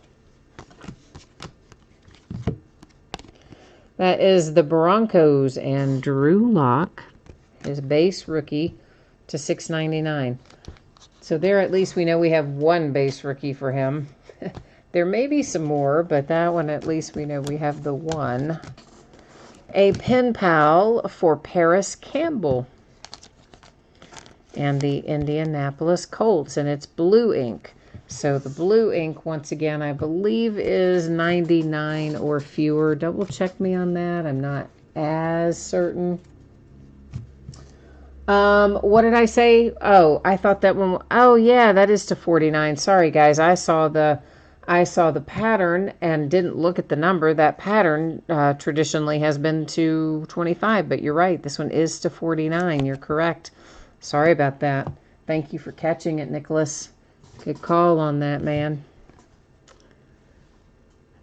That is the Broncos and Drew Lock, his base rookie, to $6.99. So there at least we know we have one base rookie for him. There may be some more, but that one at least we know we have the one. A pen pal for Paris Campbell and the Indianapolis Colts, and it's blue ink. So the blue ink, once again, I believe is 99 or fewer. Double check me on that. I'm not as certain. What did I say? Oh, I thought that one. Oh, yeah, that is to 49. Sorry, guys. I saw the pattern and didn't look at the number. That pattern traditionally has been to 25, but you're right. This one is to 49. You're correct. Sorry about that. Thank you for catching it, Nicholas. Good call on that, man.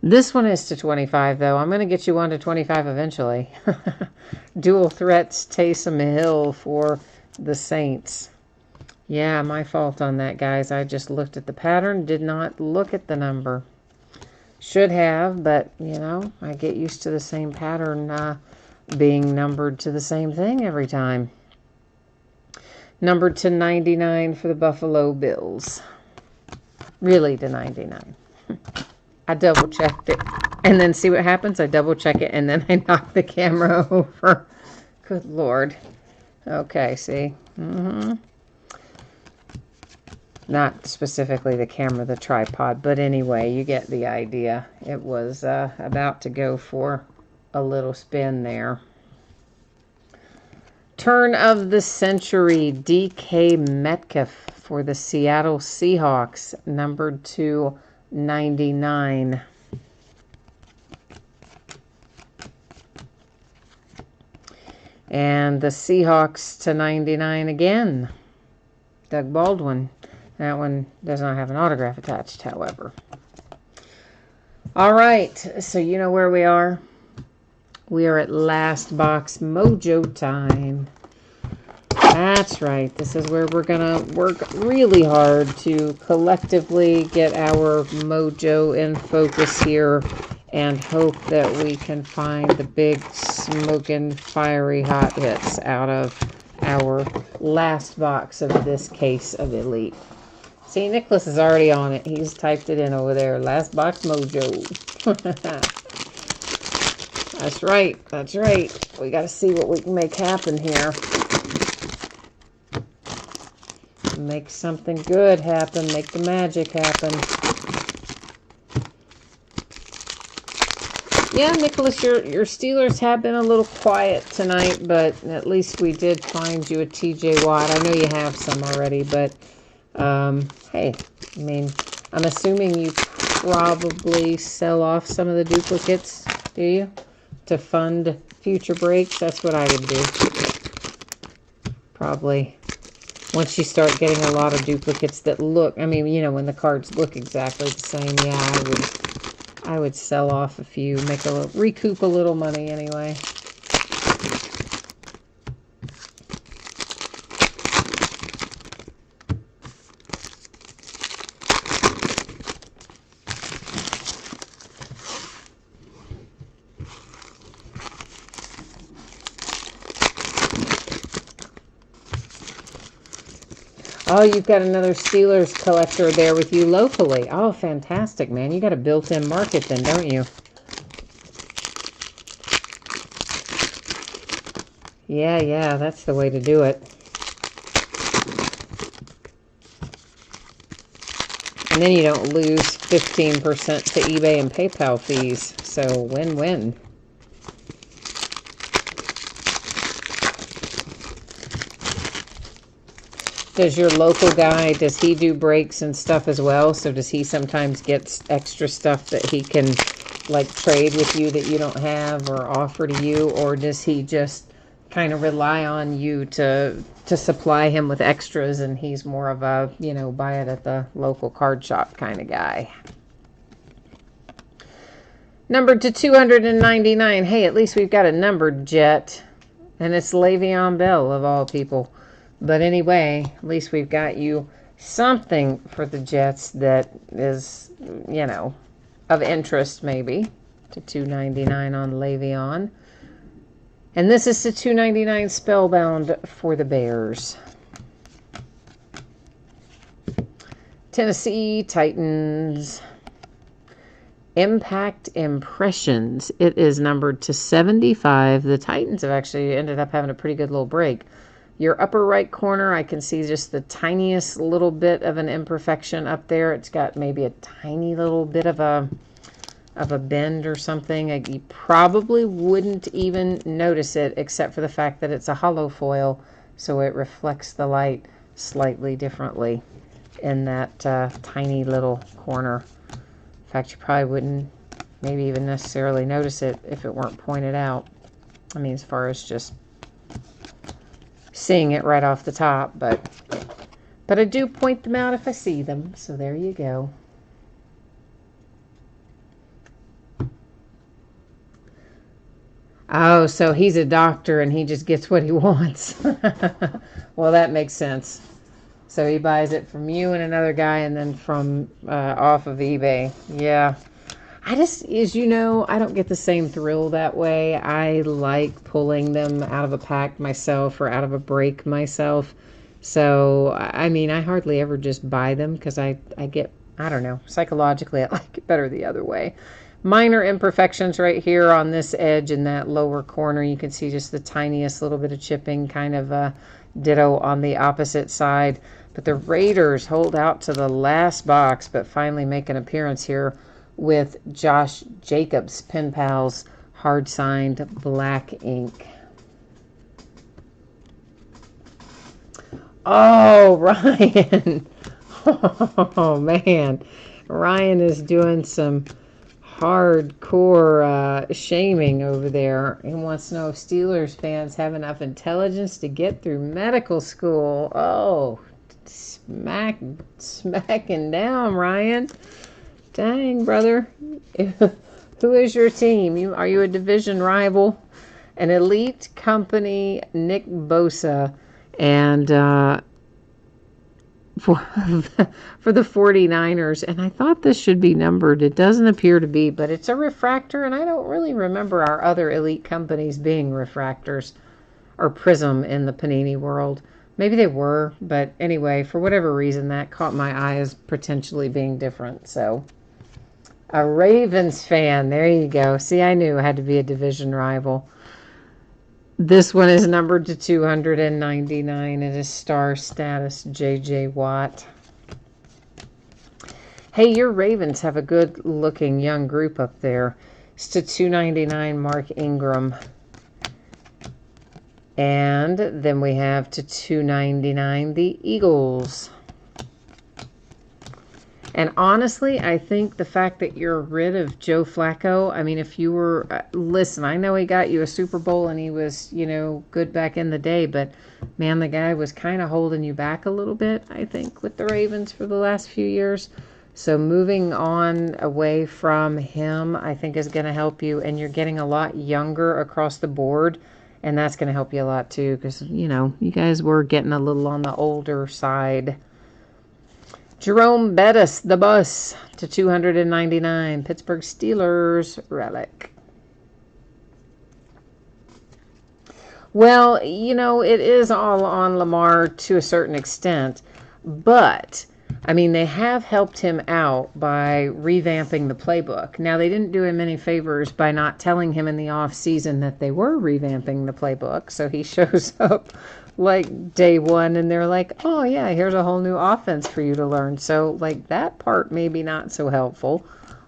This one is to 25, though. I'm going to get you on to 25 eventually. Dual threats, Taysom Hill for the Saints. Yeah, my fault on that, guys. I just looked at the pattern, did not look at the number. Should have, but, you know, I get used to the same pattern being numbered to the same thing every time. Numbered to 99 for the Buffalo Bills. Really to 99. I double checked it. And then see what happens? I double check it and then I knock the camera over. Good Lord. Okay, see? Not specifically the camera, the tripod. But anyway, you get the idea. It was about to go for a little spin there. Turn of the century, DK Metcalf for the Seattle Seahawks, numbered to 99. And the Seahawks to 99 again. Doug Baldwin. That one does not have an autograph attached, however. All right, so you know where we are. We are at Last Box Mojo time. That's right. This is where we're going to work really hard to collectively get our mojo in focus here and hope that we can find the big smoking fiery hot hits out of our last box of this case of Elite. See, Nicholas is already on it. He's typed it in over there. Last Box Mojo. That's right. That's right. We got to see what we can make happen here. Make something good happen. Make the magic happen. Yeah, Nicholas, your Steelers have been a little quiet tonight, but at least we did find you a TJ Watt. I know you have some already, but hey, I mean, I'm assuming you probably sell off some of the duplicates, do you? To fund future breaks. That's what I would do. Probably. Once you start getting a lot of duplicates that look, I mean, you know, when the cards look exactly the same, yeah, I would sell off a few, recoup a little money anyway. Oh, you've got another Steelers collector there with you locally. Oh, fantastic, man. You got a built-in market then, don't you? Yeah, that's the way to do it. And then you don't lose 15% to eBay and PayPal fees. So win-win. Does your local guy, does he do breaks and stuff as well? So does he sometimes get extra stuff that he can like trade with you that you don't have or offer to you? Or does he just kind of rely on you to supply him with extras and he's more of a, buy it at the local card shop kind of guy? Numbered to 299. Hey, at least we've got a numbered jet. And it's Le'Veon Bell of all people. But anyway, at least we've got you something for the Jets that is, of interest maybe. To 299 on Le'Veon. And this is to 299 Spellbound for the Bears. Tennessee Titans. Impact Impressions. It is numbered to 75. The Titans have actually ended up having a pretty good little break. Your upper right corner, I can see just the tiniest little bit of an imperfection up there. It's got maybe a tiny little bit of a bend or something. You probably wouldn't even notice it except for the fact that it's a hollow foil, so it reflects the light slightly differently in that tiny little corner. In fact, you probably wouldn't maybe even necessarily notice it if it weren't pointed out. I mean, as far as just seeing it right off the top, but I do point them out if I see them, so there you go. Oh, so he's a doctor and he just gets what he wants. Well, that makes sense. So he buys it from you and another guy and then from off of eBay. Yeah. I don't get the same thrill that way. I like pulling them out of a pack myself or out of a break myself. So, I mean, I hardly ever just buy them because I get, I don't know, psychologically I like it better the other way. Minor imperfections right here on this edge in that lower corner. You can see just the tiniest little bit of chipping, kind of ditto on the opposite side. But the Raiders hold out to the last box, but finally make an appearance here with Josh Jacobs, Pen Pals, hard signed black ink. Oh, Ryan. Oh, man. Ryan is doing some hardcore shaming over there. He wants to know if Steelers fans have enough intelligence to get through medical school. Oh, smacking down, Ryan. Dang, brother. Who is your team? Are you a division rival? An elite company, Nick Bosa, and for the 49ers. And I thought this should be numbered. It doesn't appear to be, but it's a refractor, and I don't really remember our other elite companies being refractors or Prism in the Panini world. Maybe they were, but anyway, for whatever reason, that caught my eye as potentially being different. So, a Ravens fan. There you go. See, I knew it had to be a division rival. This one is numbered to 299. It is star status J.J. Watt. Hey, your Ravens have a good-looking young group up there. It's to 299 Mark Ingram. And then we have to 299 the Eagles. And honestly, I think the fact that you're rid of Joe Flacco, I mean, if you were, listen, I know he got you a Super Bowl and he was, good back in the day, but man, the guy was kind of holding you back a little bit, I think, with the Ravens for the last few years. So moving on away from him, I think is going to help you, and you're getting a lot younger across the board, and that's going to help you a lot too, because, you guys were getting a little on the older side. Jerome Bettis, the bus, to 299. Pittsburgh Steelers relic. Well, it is all on Lamar to a certain extent. But, I mean, they have helped him out by revamping the playbook. Now, they didn't do him any favors by not telling him in the off season that they were revamping the playbook. So he shows up like day one and they're like, oh yeah, here's a whole new offense for you to learn. So like that part maybe not so helpful,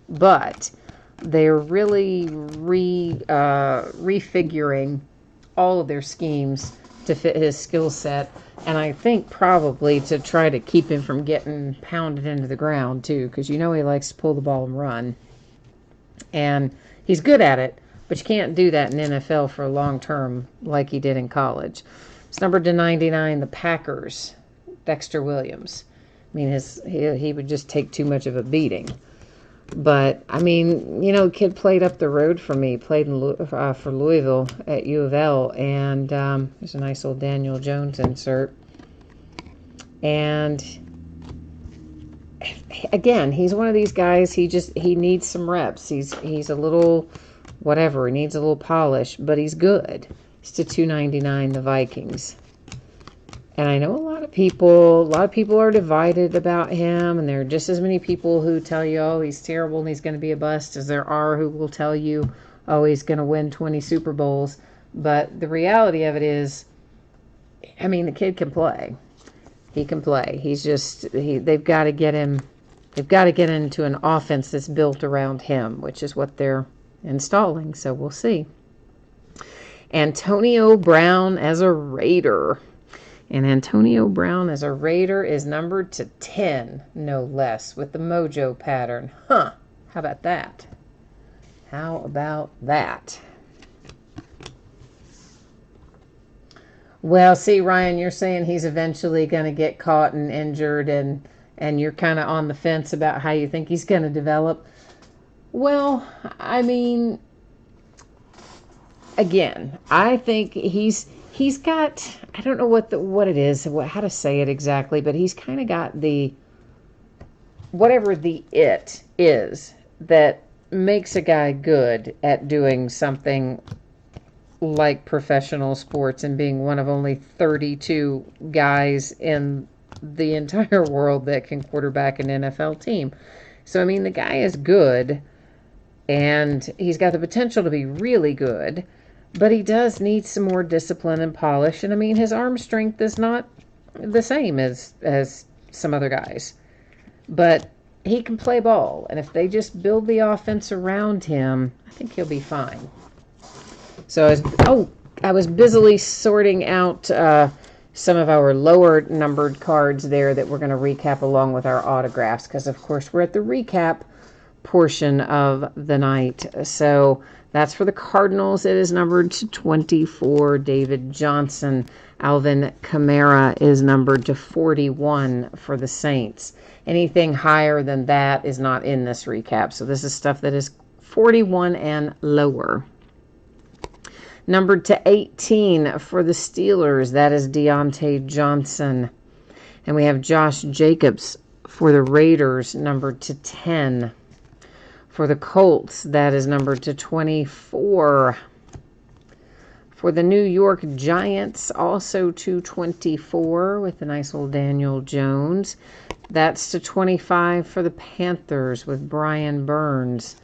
but they're really refiguring all of their schemes to fit his skill set, and I think probably to try to keep him from getting pounded into the ground too, because you know he likes to pull the ball and run, and he's good at it, but you can't do that in NFL for a long term like he did in college. It's numbered to 99, the Packers, Dexter Williams. I mean, he would just take too much of a beating. But, I mean, you know, the kid played up the road for me, played for Louisville at U of L, and there's a nice old Daniel Jones insert. And, again, he's one of these guys, he needs some reps. He's a little, whatever, he needs a little polish, but he's good. It's to 299, the Vikings. And I know a lot of people are divided about him, and there are just as many people who tell you, oh, he's terrible and he's going to be a bust, as there are who will tell you, oh, he's going to win 20 Super Bowls. But the reality of it is, I mean, the kid can play. He can play. They've got to get into an offense that's built around him, which is what they're installing. So we'll see. Antonio Brown as a Raider. And Antonio Brown as a Raider is numbered to 10, no less, with the mojo pattern. Huh. How about that? How about that? Well, see, Ryan, you're saying he's eventually going to get caught and injured, and you're kind of on the fence about how you think he's going to develop. Well, I mean, again, I think he's got, I don't know what it is, how to say it exactly, but he's kind of got whatever the it is that makes a guy good at doing something like professional sports and being one of only 32 guys in the entire world that can quarterback an NFL team. So, I mean, the guy is good, and he's got the potential to be really good. But he does need some more discipline and polish. And I mean, his arm strength is not the same as some other guys. But he can play ball. And if they just build the offense around him, I think he'll be fine. So I was busily sorting out some of our lower numbered cards there that we're going to recap along with our autographs. Because, of course, we're at the recap portion of the night. So that's for the Cardinals. It is numbered to 24. David Johnson. Alvin Kamara is numbered to 41 for the Saints. Anything higher than that is not in this recap. So this is stuff that is 41 and lower. Numbered to 18 for the Steelers. That is Deontay Johnson. And we have Josh Jacobs for the Raiders, numbered to 10. For the Colts, that is numbered to 24. For the New York Giants, also to 24 with a nice old Daniel Jones. That's to 25 for the Panthers with Brian Burns.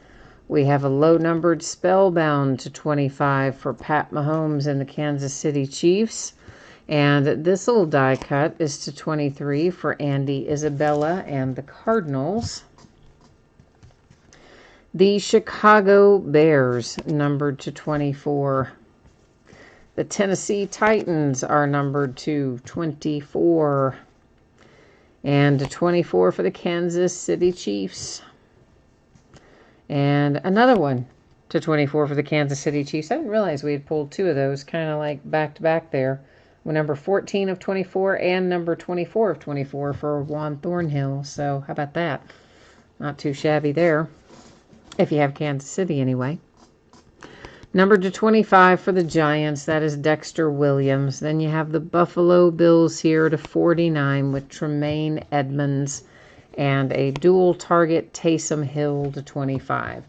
We have a low-numbered Spellbound to 25 for Pat Mahomes and the Kansas City Chiefs. And this little die cut is to 23 for Andy Isabella and the Cardinals. The Chicago Bears, numbered to 24. The Tennessee Titans are numbered to 24. And to 24 for the Kansas City Chiefs. And another one to 24 for the Kansas City Chiefs. I didn't realize we had pulled two of those, kind of like back-to-back there. With number 14 of 24 and number 24 of 24 for Juan Thornhill. So how about that? Not too shabby there. If you have Kansas City anyway. Number to 25 for the Giants, that is Dexter Williams. Then you have the Buffalo Bills here to 49 with Tremaine Edmonds and a dual target Taysom Hill to 25.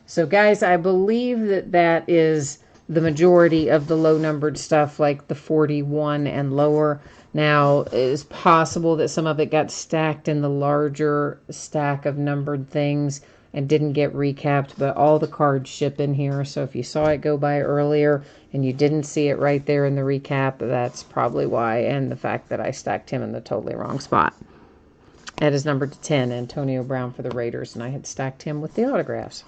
So guys, I believe that is the majority of the low-numbered stuff, like the 41 and lower. Now, it is possible that some of it got stacked in the larger stack of numbered things and didn't get recapped, but all the cards ship in here. So if you saw it go by earlier and you didn't see it right there in the recap, that's probably why, and the fact that I stacked him in the totally wrong spot. That is numbered to 10, Antonio Brown for the Raiders, and I had stacked him with the autographs.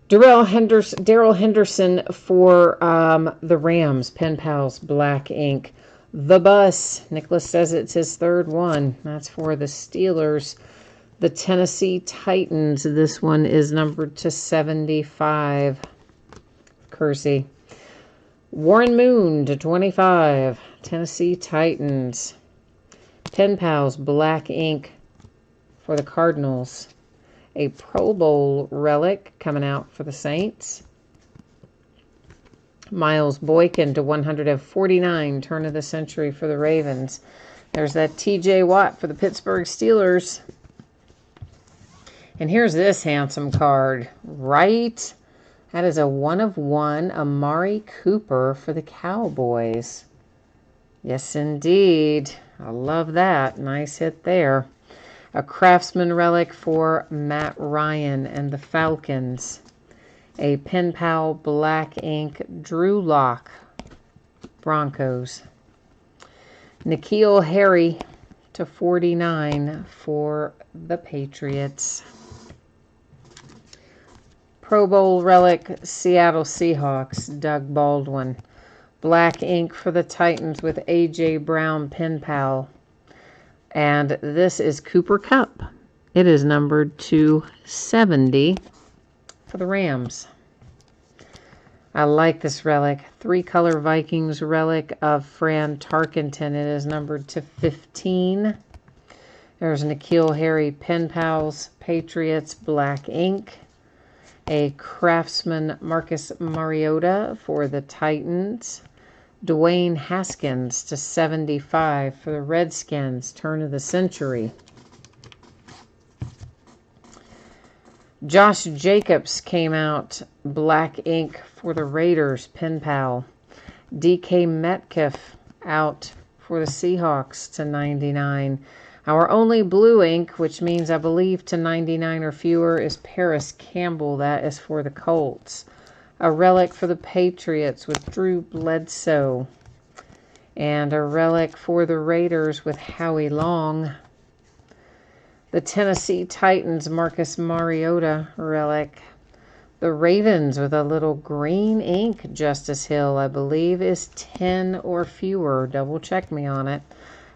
Darrell Henderson for the Rams, Pen Pals, black ink. The Bus, Nicholas says it's his third one. That's for the Steelers. The Tennessee Titans, this one is numbered to 75. Kersey. Warren Moon to 25. Tennessee Titans. Pen Pals, black ink for the Cardinals. A Pro Bowl relic coming out for the Saints. Miles Boykin to 149, turn of the century for the Ravens. There's that T.J. Watt for the Pittsburgh Steelers. And here's this handsome card, right? That is a 1/1 Amari Cooper for the Cowboys. Yes, indeed. I love that. Nice hit there. A Craftsman relic for Matt Ryan and the Falcons. A Pen Pal black ink Drew Lock, Broncos. N'Keal Harry to 49 for the Patriots. Pro Bowl relic Seattle Seahawks, Doug Baldwin. Black ink for the Titans with A.J. Brown Pen Pal. And this is Cooper Kupp. It is numbered to 70 for the Rams. I like this relic. 3-color Vikings relic of Fran Tarkenton. It is numbered to 15. There's N'Keal Harry Pen Pals, Patriots, black ink. A Craftsman Marcus Mariota for the Titans. Dwayne Haskins to 75 for the Redskins, turn of the century. Josh Jacobs came out, black ink for the Raiders, Pen Pal. DK Metcalf out for the Seahawks to 99. Our only blue ink, which means I believe to 99 or fewer, is Paris Campbell. That is for the Colts. A relic for the Patriots with Drew Bledsoe. And a relic for the Raiders with Howie Long. The Tennessee Titans, Marcus Mariota relic. The Ravens with a little green ink, Justice Hill, I believe is 10 or fewer. Double check me on it.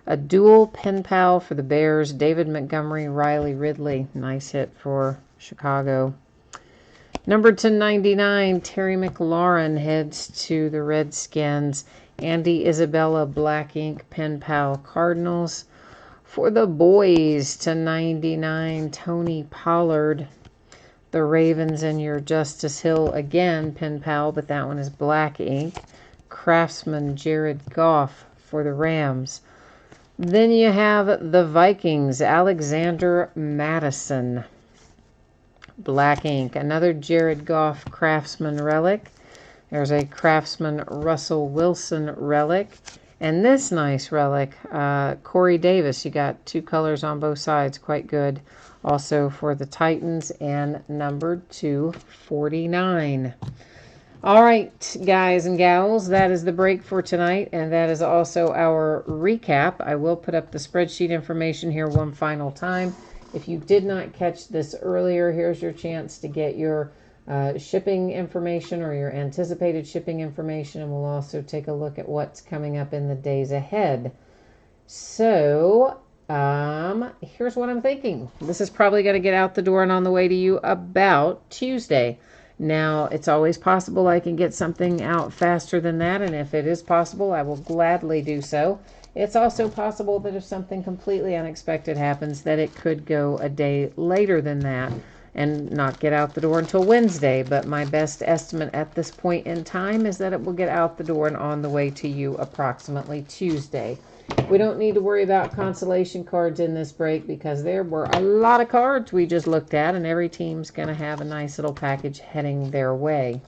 A dual Pen Pal for the Bears, David Montgomery, Riley Ridley. Nice hit for Chicago. Numbered to 99, Terry McLaurin heads to the Redskins. Andy Isabella, black ink, Pen Pal, Cardinals. For the boys to 99, Tony Pollard. The Ravens and your Justice Hill again, Pen Pal, but that one is black ink. Craftsman, Jared Goff for the Rams. Then you have the Vikings, Alexander Madison. Black ink. Another Jared Goff Craftsman relic. There's a Craftsman Russell Wilson relic. And this nice relic, Corey Davis. You got 2 colors on both sides. Quite good. Also for the Titans and numbered to 49. All right, guys and gals, that is the break for tonight, and that is also our recap. I will put up the spreadsheet information here one final time. If you did not catch this earlier, here's your chance to get your shipping information or your anticipated shipping information, and we'll also take a look at what's coming up in the days ahead. So, here's what I'm thinking. This is probably going to get out the door and on the way to you about Tuesday. Now, it's always possible I can get something out faster than that, and if it is possible, I will gladly do so. It's also possible that if something completely unexpected happens, that it could go a day later than that and not get out the door until Wednesday. But my best estimate at this point in time is that it will get out the door and on the way to you approximately Tuesday. We don't need to worry about consolation cards in this break because there were a lot of cards we just looked at, and every team's going to have a nice little package heading their way.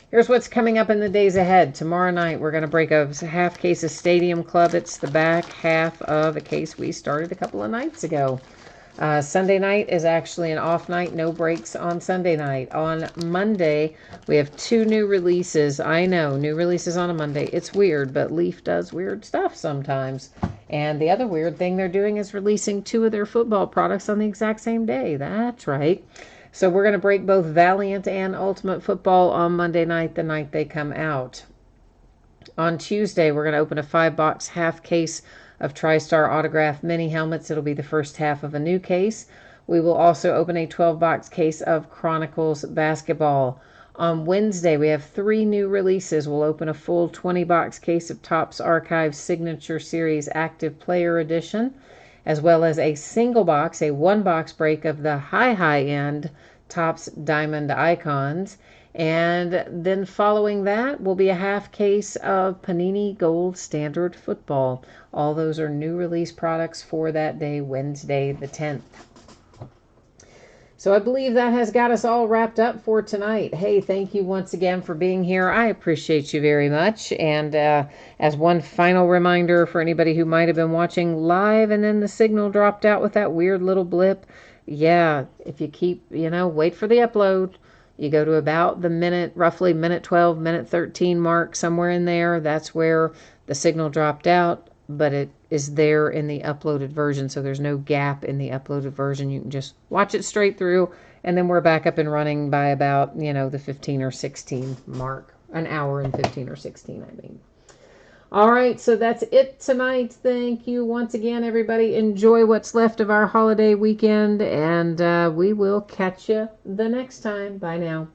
Here's what's coming up in the days ahead. Tomorrow night, we're going to break a half case of Stadium Club. It's the back half of a case we started a couple of nights ago. Sunday night is actually an off night, no breaks on Sunday night. On Monday, we have 2 new releases. I know, new releases on a Monday. It's weird, but Leaf does weird stuff sometimes. And the other weird thing they're doing is releasing 2 of their football products on the exact same day. That's right. So we're going to break both Valiant and Ultimate Football on Monday night, the night they come out. On Tuesday, we're going to open a 5-box half case of TriStar autograph mini helmets. It'll be the first half of a new case. We will also open a 12-box case of Chronicles basketball. On Wednesday, we have 3 new releases. We'll open a full 20-box case of Topps Archive Signature Series Active Player Edition, as well as a single box, a 1-box break of the high-end Topps Diamond Icons. And then following that will be a half case of Panini Gold Standard Football. All those are new release products for that day, Wednesday the 10th. So I believe that has got us all wrapped up for tonight. Hey, thank you once again for being here. I appreciate you very much. And as one final reminder for anybody who might have been watching live and then the signal dropped out with that weird little blip, yeah, if you keep, wait for the upload. You go to about the roughly minute 12, minute 13 mark, somewhere in there. That's where the signal dropped out, but it is there in the uploaded version, so there's no gap in the uploaded version. You can just watch it straight through, and then we're back up and running by about, the 15 or 16 mark. An hour and 15 or 16, I mean. All right, so that's it tonight. Thank you once again, everybody. Enjoy what's left of our holiday weekend, and we will catch you the next time. Bye now.